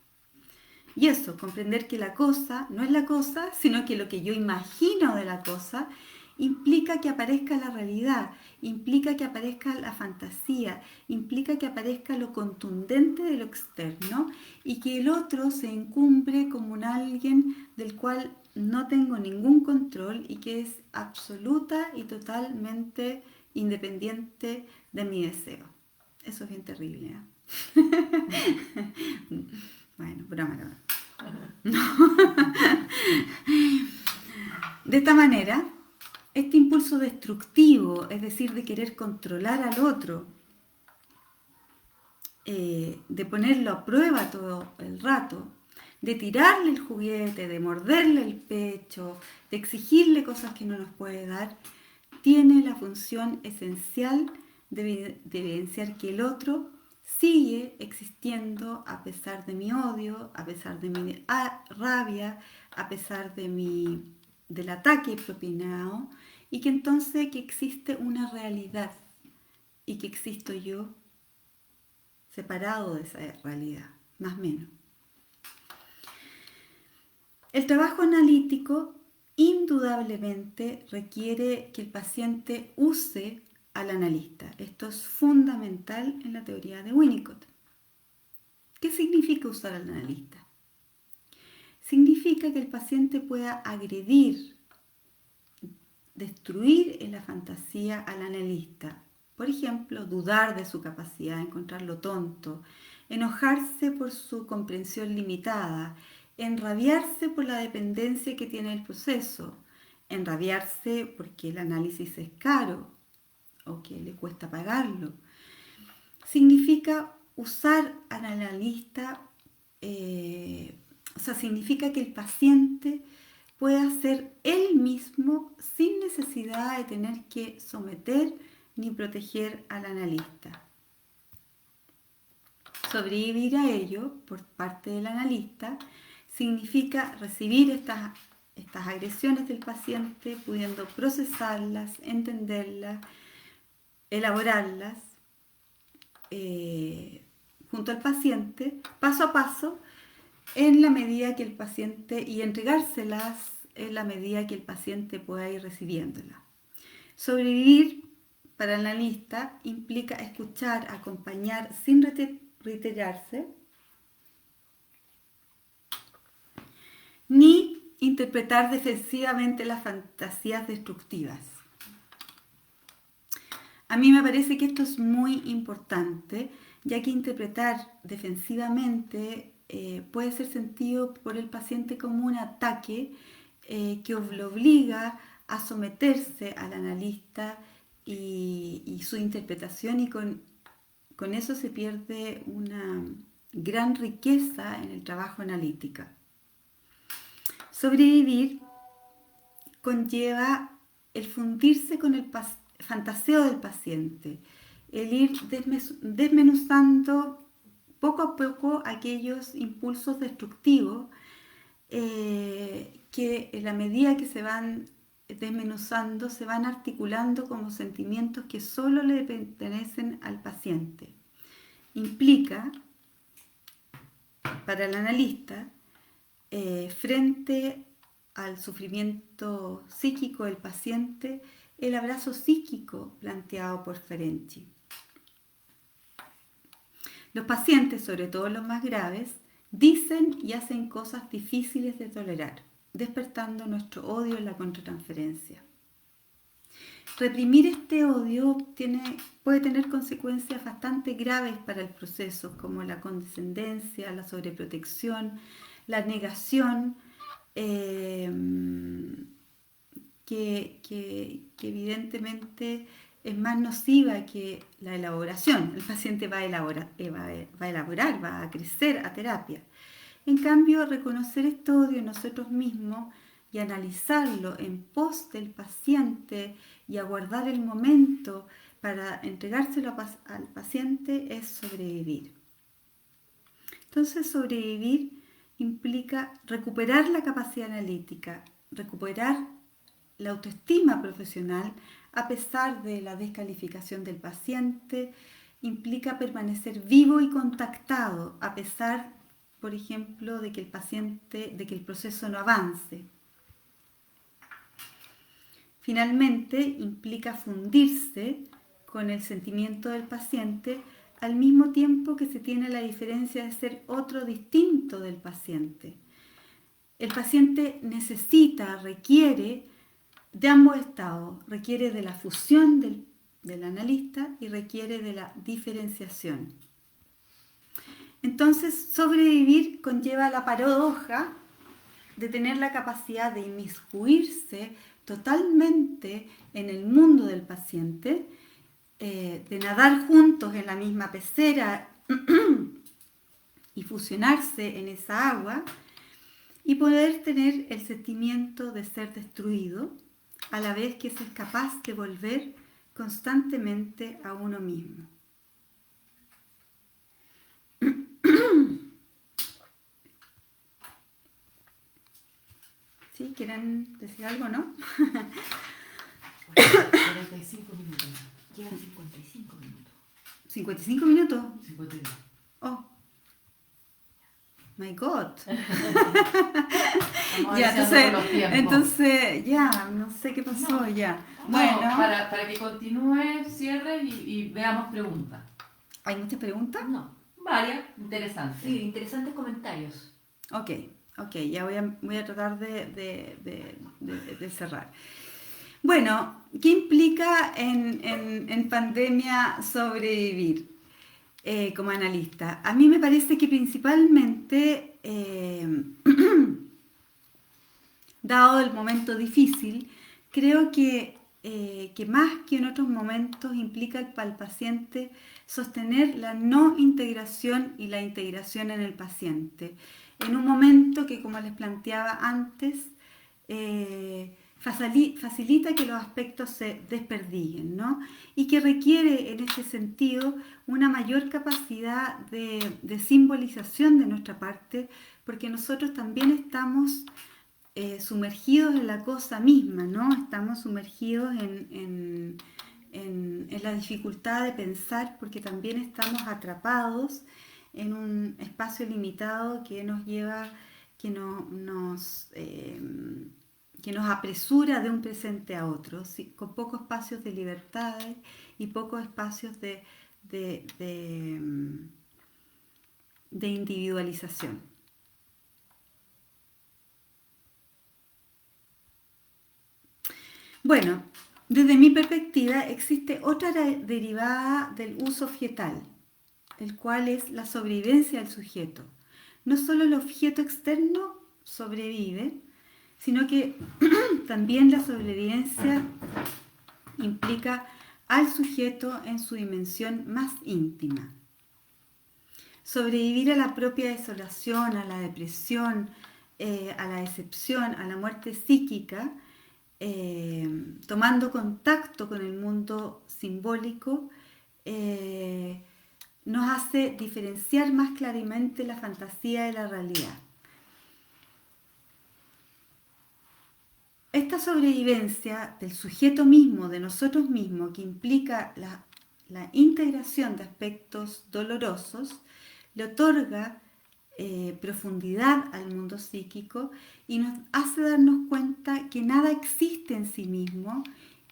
Y eso, comprender que la cosa no es la cosa, sino que lo que yo imagino de la cosa implica que aparezca la realidad, implica que aparezca la fantasía, implica que aparezca lo contundente de lo externo y que el otro se encumbre como un alguien del cual no tengo ningún control y que es absoluta y totalmente independiente de mi deseo. Eso es bien terrible, ¿eh? Bueno, broma. De esta manera, este impulso destructivo, es decir, de querer controlar al otro, de ponerlo a prueba todo el rato, de tirarle el juguete, de morderle el pecho, de exigirle cosas que no nos puede dar, tiene la función esencial de evidenciar que el otro sigue existiendo a pesar de mi odio, a pesar de mi rabia, a pesar de del ataque propinado, y que entonces que existe una realidad y que existo yo separado de esa realidad, más o menos. El trabajo analítico indudablemente requiere que el paciente use al analista. Esto es fundamental en la teoría de Winnicott. ¿Qué significa usar al analista? Significa que el paciente pueda agredir, destruir en la fantasía al analista. Por ejemplo, dudar de su capacidad, encontrarlo tonto, enojarse por su comprensión limitada, enrabiarse por la dependencia que tiene el proceso, enrabiarse porque el análisis es caro o que le cuesta pagarlo. Significa usar al analista, significa que el paciente pueda ser él mismo sin necesidad de tener que someter ni proteger al analista. Sobrevivir a ello por parte del analista significa recibir estas agresiones del paciente, pudiendo procesarlas, entenderlas, elaborarlas junto al paciente, paso a paso, en la medida que el paciente, y entregárselas en la medida que el paciente pueda ir recibiéndolas. Sobrevivir para el analista implica escuchar, acompañar sin reiterarse, ni interpretar defensivamente las fantasías destructivas. A mí me parece que esto es muy importante, ya que interpretar defensivamente puede ser sentido por el paciente como un ataque que lo obliga a someterse al analista y su interpretación, y con eso se pierde una gran riqueza en el trabajo analítico. Sobrevivir conlleva el fundirse con el fantaseo del paciente, el ir desmenuzando poco a poco aquellos impulsos destructivos que en la medida que se van desmenuzando se van articulando como sentimientos que solo le pertenecen al paciente. Implica, para el analista, frente al sufrimiento psíquico del paciente, el abrazo psíquico planteado por Ferenczi. Los pacientes, sobre todo los más graves, dicen y hacen cosas difíciles de tolerar, despertando nuestro odio en la contratransferencia. Reprimir este odio puede tener consecuencias bastante graves para el proceso, como la condescendencia, la sobreprotección, la negación, que evidentemente es más nociva que la elaboración. El paciente va a elaborar, va a crecer a terapia. En cambio, reconocer este odio en nosotros mismos y analizarlo en pos del paciente y aguardar el momento para entregárselo al paciente es sobrevivir. Entonces, sobrevivir implica recuperar la capacidad analítica, recuperar la autoestima profesional a pesar de la descalificación del paciente, implica permanecer vivo y contactado a pesar, por ejemplo, de que el proceso no avance. Finalmente, implica fundirse con el sentimiento del paciente al mismo tiempo que se tiene la diferencia de ser otro distinto del paciente. El paciente requiere de ambos estados, requiere de la fusión del analista y requiere de la diferenciación. Entonces, sobrevivir conlleva la paradoja de tener la capacidad de inmiscuirse totalmente en el mundo del paciente, de nadar juntos en la misma pecera y fusionarse en esa agua, y poder tener el sentimiento de ser destruido, a la vez que se es capaz de volver constantemente a uno mismo. ¿Sí? ¿Quieren decir algo, no? 45 minutos. Llevan 55 minutos. ¿55 minutos? 52. Oh, my God. Ya, entonces, ya, no sé qué pasó, ya. Bueno, para que continúe, cierre y veamos preguntas. ¿Hay muchas preguntas? No. Varias, interesantes. Sí, interesantes comentarios. Ok, ya voy a tratar de cerrar. Bueno, ¿qué implica en pandemia sobrevivir como analista? A mí me parece que principalmente, dado el momento difícil, creo que más que en otros momentos implica para el paciente sostener la no integración y la integración en el paciente. En un momento que, como les planteaba antes, facilita que los aspectos se desperdiguen, ¿no? Y que requiere en este sentido una mayor capacidad de simbolización de nuestra parte, porque nosotros también estamos sumergidos en la cosa misma, ¿no? Estamos sumergidos en la dificultad de pensar, porque también estamos atrapados en un espacio limitado que nos lleva, que nos apresura de un presente a otro, ¿sí? Con pocos espacios de libertades y pocos espacios de individualización. Bueno, Desde mi perspectiva, existe otra derivada del uso objetal, el cual es la sobrevivencia del sujeto. No solo el objeto externo sobrevive, sino que también la sobrevivencia implica al sujeto en su dimensión más íntima. Sobrevivir a la propia desolación, a la depresión, a la decepción, a la muerte psíquica, tomando contacto con el mundo simbólico, nos hace diferenciar más claramente la fantasía de la realidad. Esta sobrevivencia del sujeto mismo, de nosotros mismos, que implica la integración de aspectos dolorosos, le otorga profundidad al mundo psíquico y nos hace darnos cuenta que nada existe en sí mismo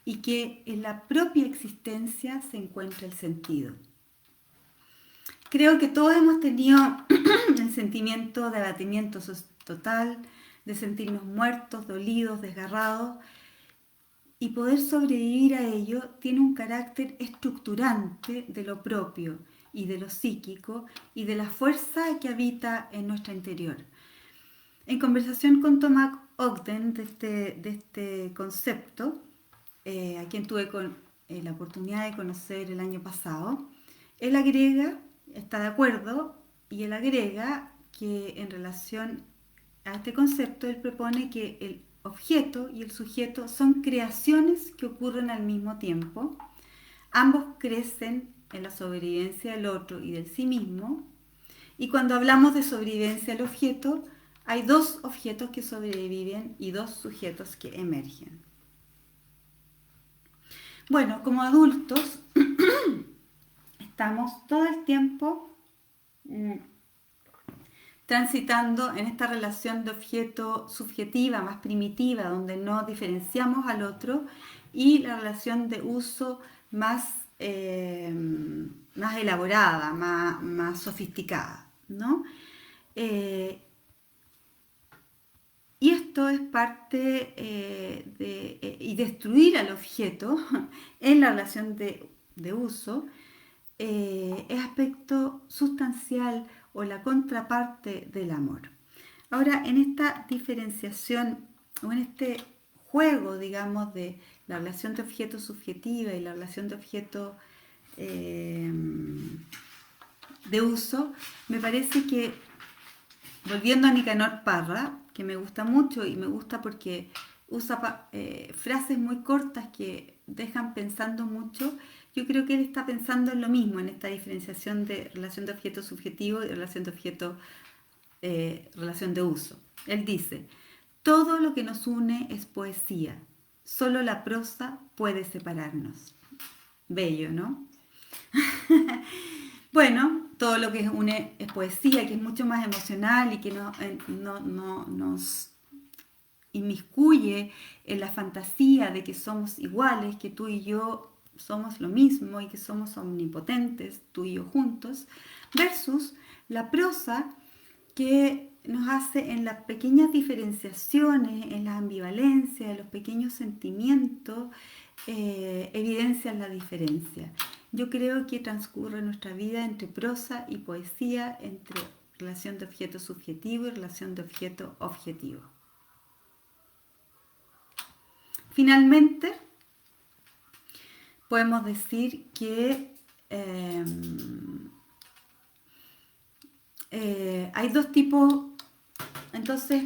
y que en la propia existencia se encuentra el sentido. Creo que todos hemos tenido el sentimiento de abatimiento total, de sentirnos muertos, dolidos, desgarrados, y poder sobrevivir a ello tiene un carácter estructurante de lo propio y de lo psíquico y de la fuerza que habita en nuestro interior. En conversación con Thomas Ogden de este concepto, a quien tuve la oportunidad de conocer el año pasado, él agrega, está de acuerdo, y él agrega que en relación a este concepto, él propone que el objeto y el sujeto son creaciones que ocurren al mismo tiempo. Ambos crecen en la sobrevivencia del otro y del sí mismo. Y cuando hablamos de sobrevivencia del objeto, hay dos objetos que sobreviven y dos sujetos que emergen. Bueno, como adultos, estamos todo el tiempo transitando en esta relación de objeto subjetiva, más primitiva, donde no diferenciamos al otro, y la relación de uso más elaborada, más sofisticada, ¿no? Y esto es parte y destruir al objeto en la relación de uso es aspecto sustancial o la contraparte del amor. Ahora, en esta diferenciación o en este juego, digamos, de la relación de objeto subjetiva y la relación de objeto de uso, me parece que, volviendo a Nicanor Parra, que me gusta mucho y me gusta porque usa frases muy cortas que dejan pensando mucho, yo creo que él está pensando en lo mismo, en esta diferenciación de relación de objeto subjetivo y relación de objeto, relación de uso. Él dice, todo lo que nos une es poesía, solo la prosa puede separarnos. Bello, ¿no? Bueno, todo lo que une es poesía, que es mucho más emocional y que no nos inmiscuye en la fantasía de que somos iguales, que tú y yo somos lo mismo y que somos omnipotentes, tú y yo juntos, versus la prosa que nos hace en las pequeñas diferenciaciones, en las ambivalencias, en los pequeños sentimientos, evidencian la diferencia. Yo creo que transcurre nuestra vida entre prosa y poesía, entre relación de objeto subjetivo y relación de objeto objetivo. Finalmente, podemos decir que hay dos tipos, entonces,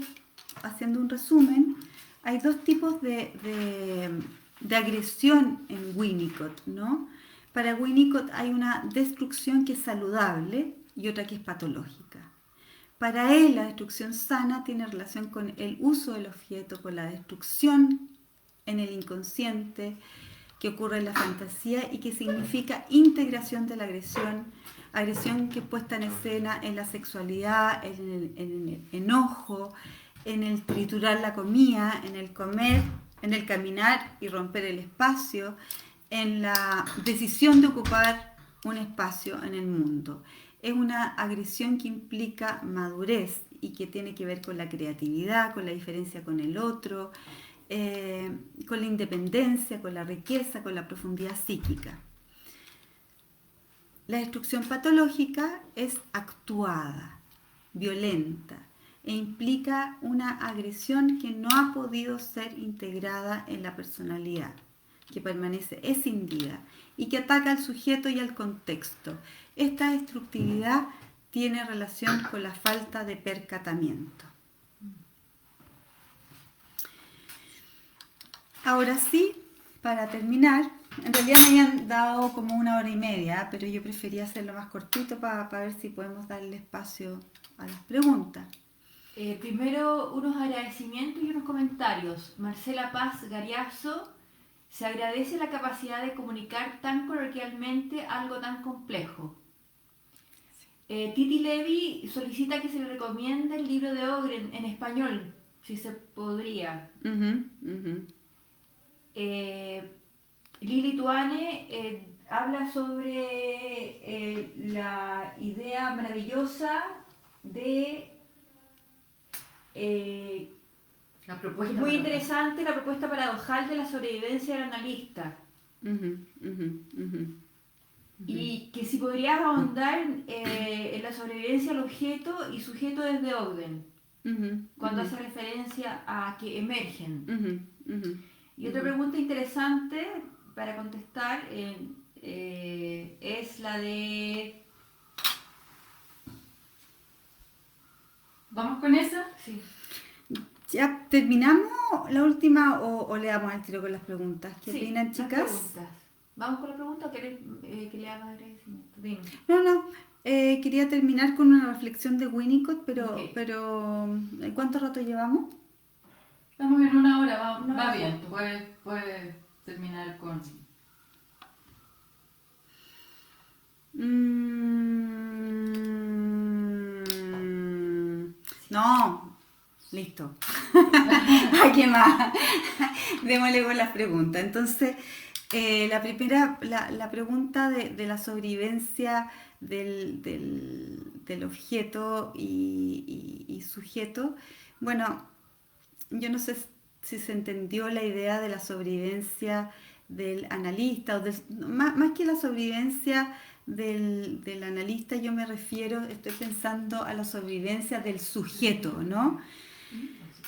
haciendo un resumen, hay dos tipos de agresión en Winnicott, ¿no? Para Winnicott hay una destrucción que es saludable y otra que es patológica. Para él, la destrucción sana tiene relación con el uso del objeto, con la destrucción en el inconsciente que ocurre en la fantasía y que significa integración de la agresión que es puesta en escena en la sexualidad, en el enojo, en el triturar la comida, en el comer, en el caminar y romper el espacio, en la decisión de ocupar un espacio en el mundo. Es una agresión que implica madurez y que tiene que ver con la creatividad, con la diferencia con el otro, con la independencia, con la riqueza, con la profundidad psíquica. La destrucción patológica es actuada, violenta, e implica una agresión que no ha podido ser integrada en la personalidad, que permanece escindida y que ataca al sujeto y al contexto. Esta destructividad tiene relación con la falta de percatamiento. Ahora sí, para terminar, en realidad me habían dado como 1 hora y media, pero yo prefería hacerlo más cortito para ver si podemos darle espacio a las preguntas. Primero, unos agradecimientos y unos comentarios. Marcela Paz Gariazo, se agradece la capacidad de comunicar tan coloquialmente algo tan complejo. Titi Levy solicita que se le recomiende el libro de Ogren en español, si se podría. Lili Tuane habla sobre la idea maravillosa de... La propuesta muy para- interesante la propuesta paradojal de la sobrevivencia del analista. Y que si podrías ahondar en la sobrevivencia del objeto y sujeto desde Ogden, cuando hace referencia a que emergen. Y otra pregunta interesante para contestar es la de... ¿Vamos con esa? Sí. ¿Ya terminamos la última o le damos al tiro con las preguntas? ¿Qué Sí, opinan, las chicas? preguntas. ¿Vamos con la pregunta o querés que le haga agradecimiento? Dime. No, quería terminar con una reflexión de Winnicott, pero, Ok. pero ¿cuánto rato llevamos? Estamos en 1 hora, va, Una va hora. bien. Puedes terminar con... No, listo. ¿Qué más? Démosle con las preguntas. Entonces, la primera, la pregunta de la sobrevivencia del objeto y sujeto, bueno, yo no sé si se entendió la idea de la sobrevivencia del analista, más que la sobrevivencia del analista, yo me refiero, estoy pensando a la sobrevivencia del sujeto, ¿no?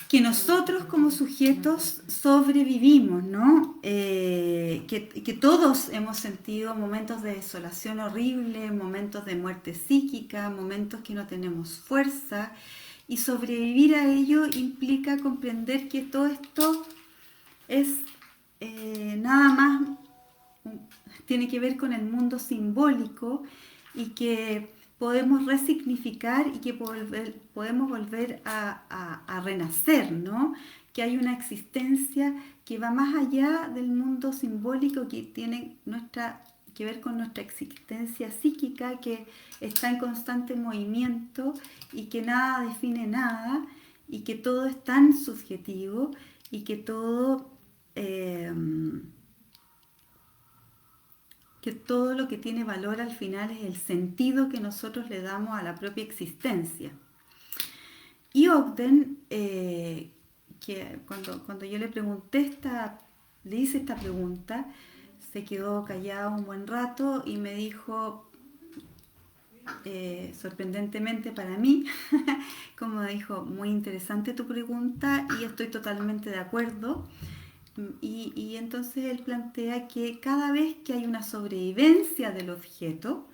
Que nosotros como sujetos sobrevivimos, ¿no? Que todos hemos sentido momentos de desolación horrible, momentos de muerte psíquica, momentos que no tenemos fuerza, y sobrevivir a ello implica comprender que todo esto es nada más, tiene que ver con el mundo simbólico y que podemos resignificar y que podemos volver a renacer, ¿no? Que hay una existencia que va más allá del mundo simbólico, que tiene que ver con nuestra existencia psíquica, que está en constante movimiento y que nada define nada y que todo es tan subjetivo y que todo lo que tiene valor al final es el sentido que nosotros le damos a la propia existencia. Y Ogden, que cuando yo le hice esta pregunta, se quedó callado un buen rato y me dijo, sorprendentemente para mí, como dijo, muy interesante tu pregunta y estoy totalmente de acuerdo. Y entonces él plantea que cada vez que hay una sobrevivencia del objeto,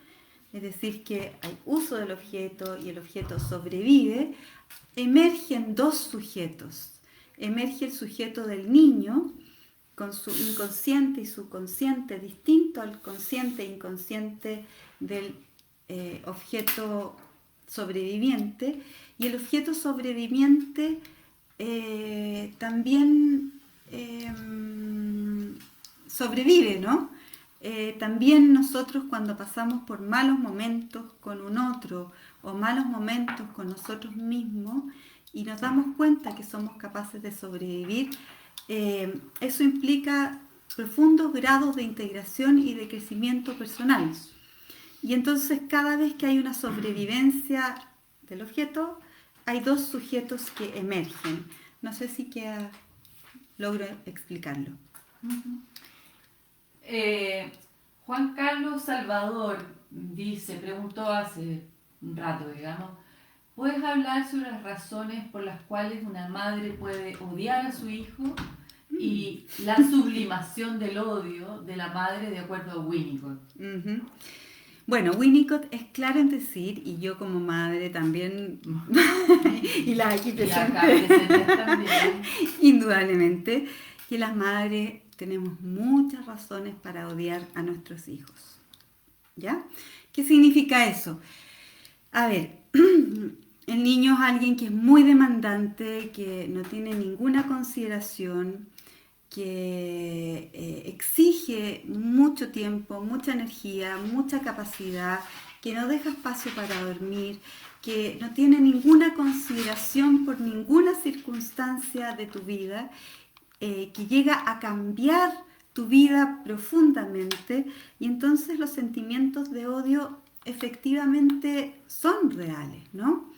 es decir, que hay uso del objeto y el objeto sobrevive, emergen dos sujetos. Emerge el sujeto del niño, con su inconsciente y su consciente distinto al consciente e inconsciente del objeto sobreviviente, y el objeto sobreviviente también sobrevive, ¿no? También nosotros cuando pasamos por malos momentos con un otro o malos momentos con nosotros mismos y nos damos cuenta que somos capaces de sobrevivir, eso implica profundos grados de integración y de crecimiento personal. Y entonces cada vez que hay una sobrevivencia del objeto, hay dos sujetos que emergen. No sé si queda logro explicarlo. Juan Carlos Salvador preguntó hace un rato, digamos, ¿puedes hablar sobre las razones por las cuales una madre puede odiar a su hijo y la sublimación del odio de la madre de acuerdo a Winnicott? Uh-huh. Bueno, Winnicott es claro en decir, y yo como madre también, y las aquí presentes también, indudablemente, que las madres tenemos muchas razones para odiar a nuestros hijos. ¿Ya? ¿Qué significa eso? A ver, el niño es alguien que es muy demandante, que no tiene ninguna consideración, que exige mucho tiempo, mucha energía, mucha capacidad, que no deja espacio para dormir, que no tiene ninguna consideración por ninguna circunstancia de tu vida, que llega a cambiar tu vida profundamente, y entonces los sentimientos de odio efectivamente son reales, ¿no?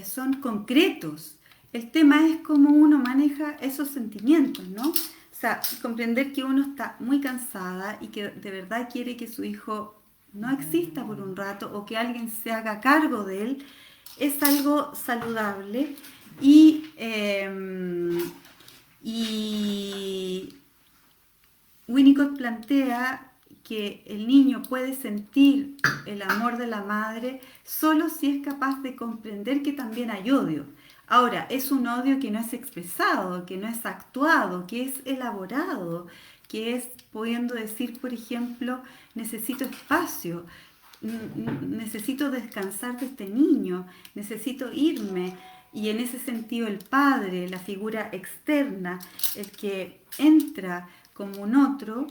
Son concretos. El tema es cómo uno maneja esos sentimientos, ¿no? O sea, comprender que uno está muy cansada y que de verdad quiere que su hijo no exista por un rato o que alguien se haga cargo de él, es algo saludable y Winnicott plantea que el niño puede sentir el amor de la madre solo si es capaz de comprender que también hay odio. Ahora, es un odio que no es expresado, que no es actuado, que es elaborado, que es pudiendo decir, por ejemplo, necesito espacio, necesito descansar de este niño, necesito irme. Y en ese sentido el padre, la figura externa, el que entra como un otro,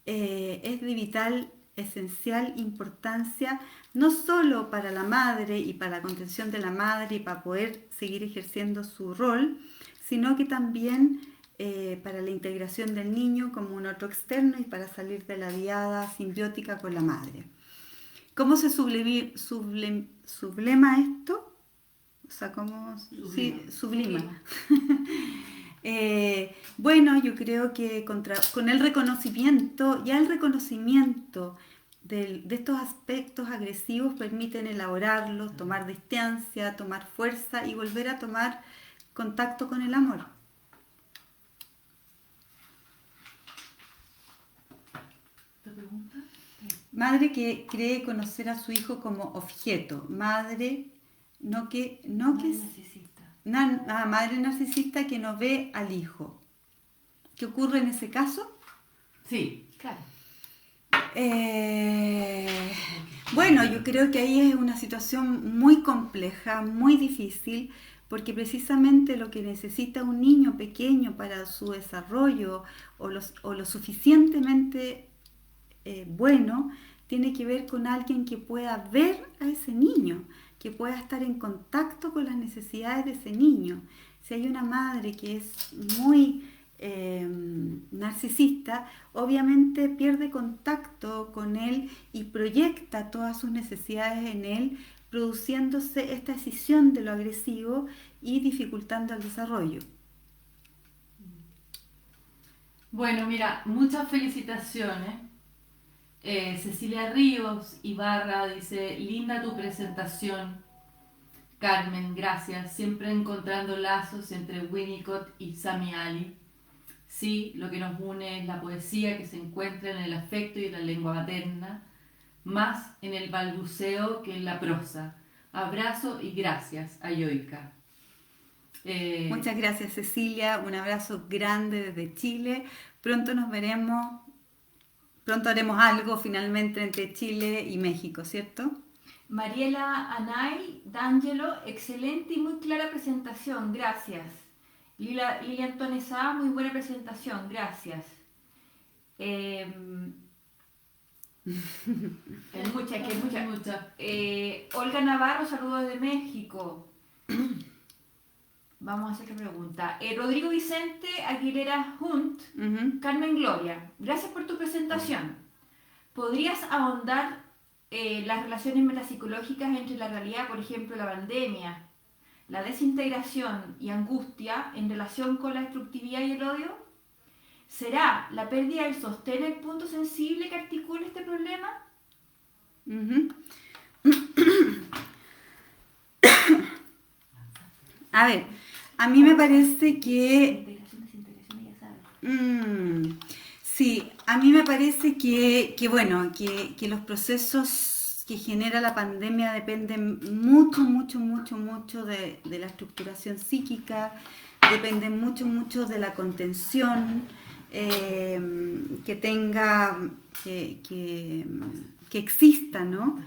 es de vital, esencial importancia, no solo para la madre y para la contención de la madre y para poder seguir ejerciendo su rol, sino que también para la integración del niño como un otro externo y para salir de la diada simbiótica con la madre. ¿Cómo se sublima esto? O sea, ¿cómo? Sublima. Bueno, yo creo que con el reconocimiento, ya el reconocimiento de estos aspectos agresivos permiten elaborarlos, tomar distancia, tomar fuerza y volver a tomar contacto con el amor. ¿Te pregunta? Madre que cree conocer a su hijo como objeto. Madre madre narcisista que no ve al hijo. ¿Qué ocurre en ese caso? Sí, claro. Bueno, yo creo que ahí es una situación muy compleja, muy difícil, porque precisamente lo que necesita un niño pequeño para su desarrollo o lo suficientemente bueno, tiene que ver con alguien que pueda ver a ese niño, que pueda estar en contacto con las necesidades de ese niño. Si hay una madre que es muy narcisista, obviamente pierde contacto con él y proyecta todas sus necesidades en él, produciéndose esta escisión de lo agresivo y dificultando el desarrollo. Bueno, mira, muchas felicitaciones. Cecilia Ríos Ibarra dice, linda tu presentación. Carmen, gracias. Siempre encontrando lazos entre Winnicott y Sami Ali. Sí, lo que nos une es la poesía que se encuentra en el afecto y en la lengua materna, más en el balbuceo que en la prosa. Abrazo y gracias a Yoika. Muchas gracias, Cecilia. Un abrazo grande desde Chile. Pronto nos veremos. Pronto haremos algo finalmente entre Chile y México, ¿cierto? Mariela Anay D'Angelo, excelente y muy clara presentación, gracias. Lilia Antonesa, muy buena presentación, gracias. Hay muchas. Olga Navarro, saludos desde México. Vamos a hacer otra pregunta. Rodrigo Vicente Aguilera Hunt, Carmen Gloria, gracias por tu presentación. ¿Podrías ahondar las relaciones metapsicológicas entre la realidad, por ejemplo, la pandemia, la desintegración y angustia en relación con la destructividad y el odio? ¿Será la pérdida del sostén el punto sensible que articula este problema? Ujú. A ver, a mí me parece que Desintegración, ya sabes. sí, a mí me parece bueno, que los procesos que genera la pandemia dependen mucho de la estructuración psíquica, dependen mucho de la contención que tenga, que exista, ¿no?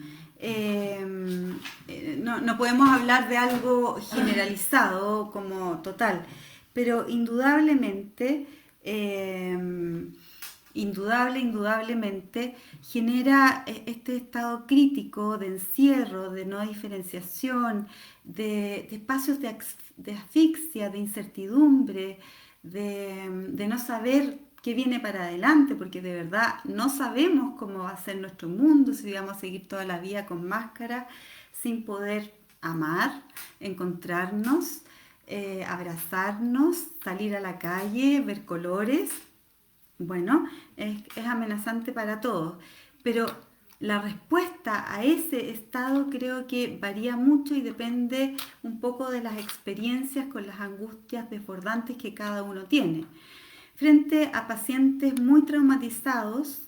No podemos hablar de algo generalizado como total, pero indudablemente genera este estado crítico de encierro, de no diferenciación, de espacios de asfixia, de incertidumbre, de no saber qué viene para adelante, porque de verdad no sabemos cómo va a ser nuestro mundo, si vamos a seguir toda la vida con máscara, sin poder amar, encontrarnos, abrazarnos, salir a la calle, ver colores. Bueno, es amenazante para todos, pero la respuesta a ese estado creo que varía mucho y depende un poco de las experiencias con las angustias desbordantes que cada uno tiene. Frente a pacientes muy traumatizados,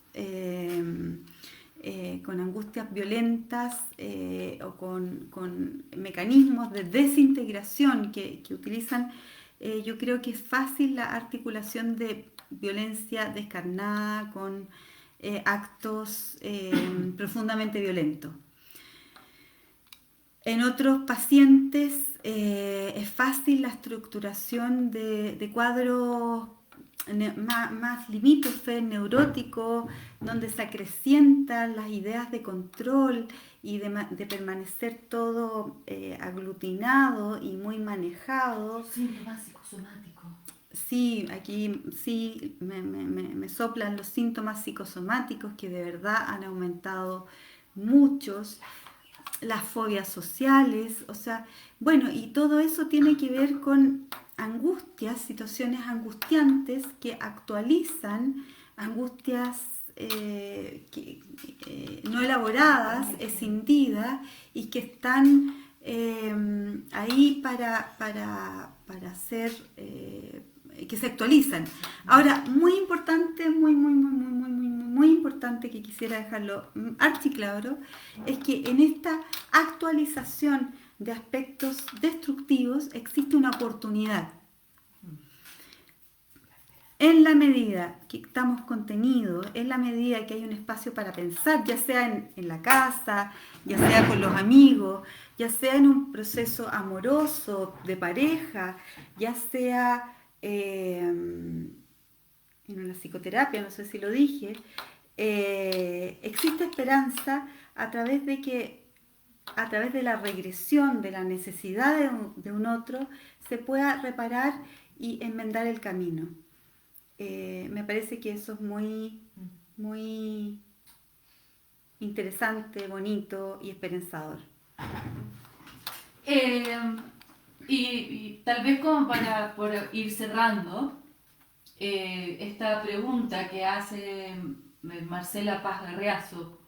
con angustias violentas o con mecanismos de desintegración que utilizan, yo creo que es fácil la articulación de violencia descarnada con actos profundamente violentos. En otros pacientes es fácil la estructuración de cuadros más limítrofes, neuróticos, donde se acrecientan las ideas de control y de permanecer todo aglutinado y muy manejado. Síntomas psicosomáticos. Sí, aquí sí me soplan los síntomas psicosomáticos que de verdad han aumentado muchos, las fobias sociales, o sea, bueno, y todo eso tiene que ver con angustias, situaciones angustiantes que actualizan angustias no elaboradas, escindidas y que están ahí para ser que se actualizan. Ahora, muy importante, muy importante, que quisiera dejarlo archiclaro, es que en esta actualización de aspectos destructivos existe una oportunidad. En la medida que estamos contenidos, en la medida que hay un espacio para pensar, ya sea en la casa, ya sea con los amigos, ya sea en un proceso amoroso de pareja, ya sea en una psicoterapia, no sé si lo dije, existe esperanza a través de la regresión de la necesidad de un otro, se pueda reparar y enmendar el camino. Me parece que eso es muy interesante, bonito y esperanzador. Y tal vez como por ir cerrando, esta pregunta que hace Marcela Paz Garriazo,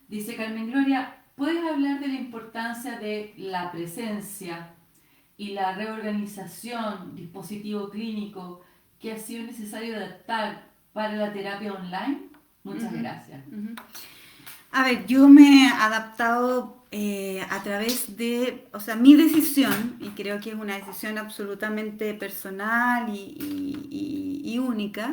dice: Carmen Gloria, ¿puedes hablar de la importancia de la presencia y la reorganización dispositivo clínico que ha sido necesario adaptar para la terapia online? Muchas gracias. A ver, yo me he adaptado a través de, o sea, mi decisión, y creo que es una decisión absolutamente personal y única,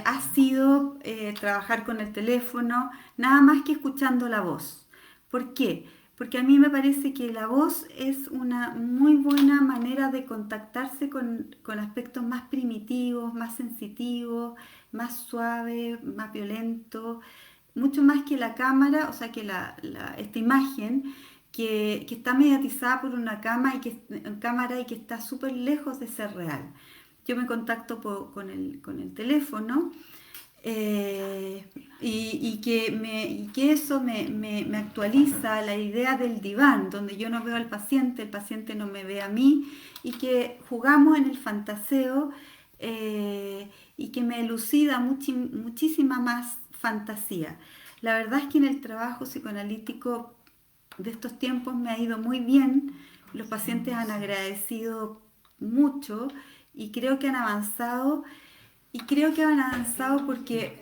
ha sido trabajar con el teléfono, nada más que escuchando la voz. ¿Por qué? Porque a mí me parece que la voz es una muy buena manera de contactarse con aspectos más primitivos, más sensitivos, más suaves, más violentos, mucho más que la cámara, o sea, que esta imagen que está mediatizada por una cámara y que está súper lejos de ser real. Yo me contacto con el teléfono y que eso me actualiza la idea del diván, donde yo no veo al paciente, el paciente no me ve a mí, y que jugamos en el fantaseo, y que me elucida muchísima más fantasía. La verdad es que en el trabajo psicoanalítico de estos tiempos me ha ido muy bien, los pacientes han agradecido mucho y creo que han avanzado. Y creo que han avanzado porque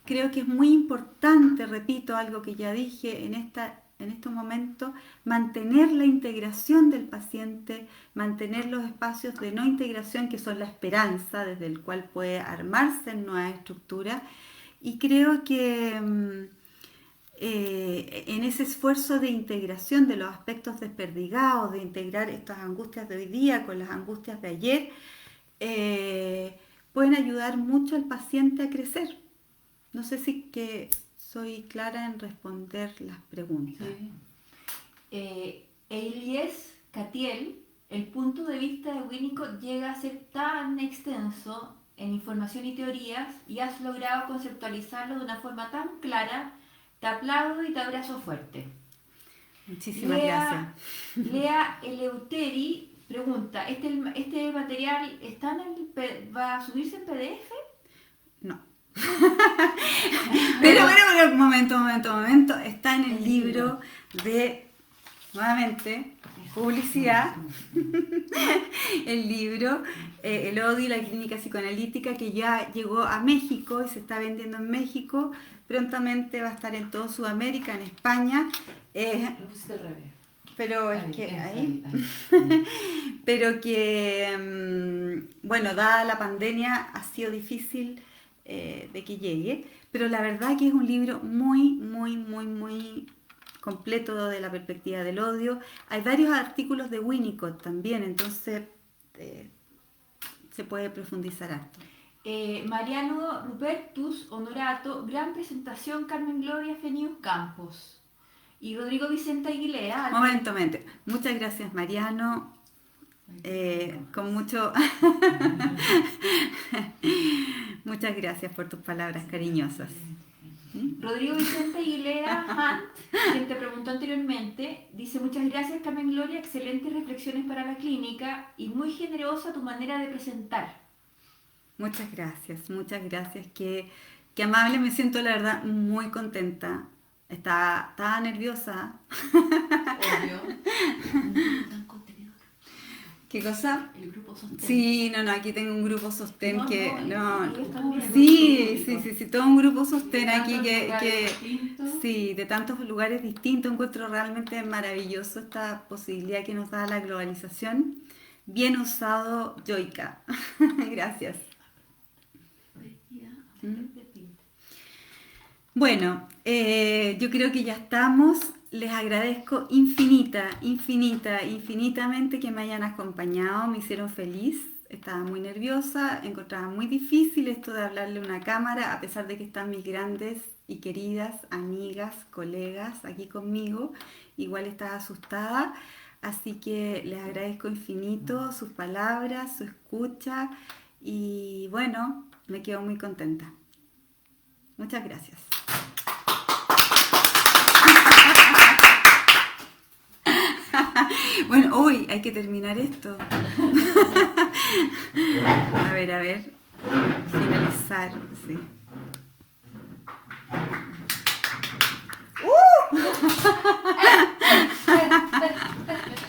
creo que es muy importante, repito algo que ya dije en estos momentos, mantener la integración del paciente, mantener los espacios de no integración que son la esperanza desde el cual puede armarse en nuevas estructuras. Y creo que en ese esfuerzo de integración de los aspectos desperdigados, de integrar estas angustias de hoy día con las angustias de ayer, pueden ayudar mucho al paciente a crecer. No sé si que soy clara en responder las preguntas. Sí. Elies Catiel, el punto de vista de Winnicott llega a ser tan extenso en información y teorías y has logrado conceptualizarlo de una forma tan clara, te aplaudo y te abrazo fuerte. Muchísimas gracias. Lea Eleuteri pregunta, ¿este material va a subirse en PDF? No. pero un momento. Está en el libro de, nuevamente, publicidad. El libro, El odio y la clínica psicoanalítica, que ya llegó a México y se está vendiendo en México. Prontamente va a estar en toda Sudamérica, en España. Pero es que ahí. Pero que, bueno, dada la pandemia ha sido difícil de que llegue, pero la verdad que es un libro muy completo de la perspectiva del odio. Hay varios artículos de Winnicott también, entonces se puede profundizar harto. Mariano Rupertus Honorato, gran presentación, Carmen Gloria Fenius Campos. Y Rodrigo Vicente Aguilera. Momento. Muchas gracias, Mariano. Con mucho... Muchas gracias por tus palabras cariñosas. Rodrigo Vicente Aguilera Hunt, quien te preguntó anteriormente, dice: muchas gracias, Carmen Gloria, excelentes reflexiones para la clínica y muy generosa tu manera de presentar. Muchas gracias. Qué amable, me siento la verdad muy contenta. Estaba nerviosa. Obvio. ¿Qué cosa? El grupo sostén. Sí, no, aquí tengo un grupo sostén Sí, todo un grupo sostén aquí sí, de tantos lugares distintos. Encuentro realmente maravilloso esta posibilidad que nos da la globalización. Bien usado, Joica. Gracias. Bueno, yo creo que ya estamos. Les agradezco infinitamente que me hayan acompañado, me hicieron feliz. Estaba muy nerviosa, encontraba muy difícil esto de hablarle a una cámara, a pesar de que están mis grandes y queridas amigas, colegas aquí conmigo. Igual estaba asustada, así que les agradezco infinito sus palabras, su escucha y bueno, me quedo muy contenta. Muchas gracias. Bueno, hoy hay que terminar esto. A ver, finalizar, sí.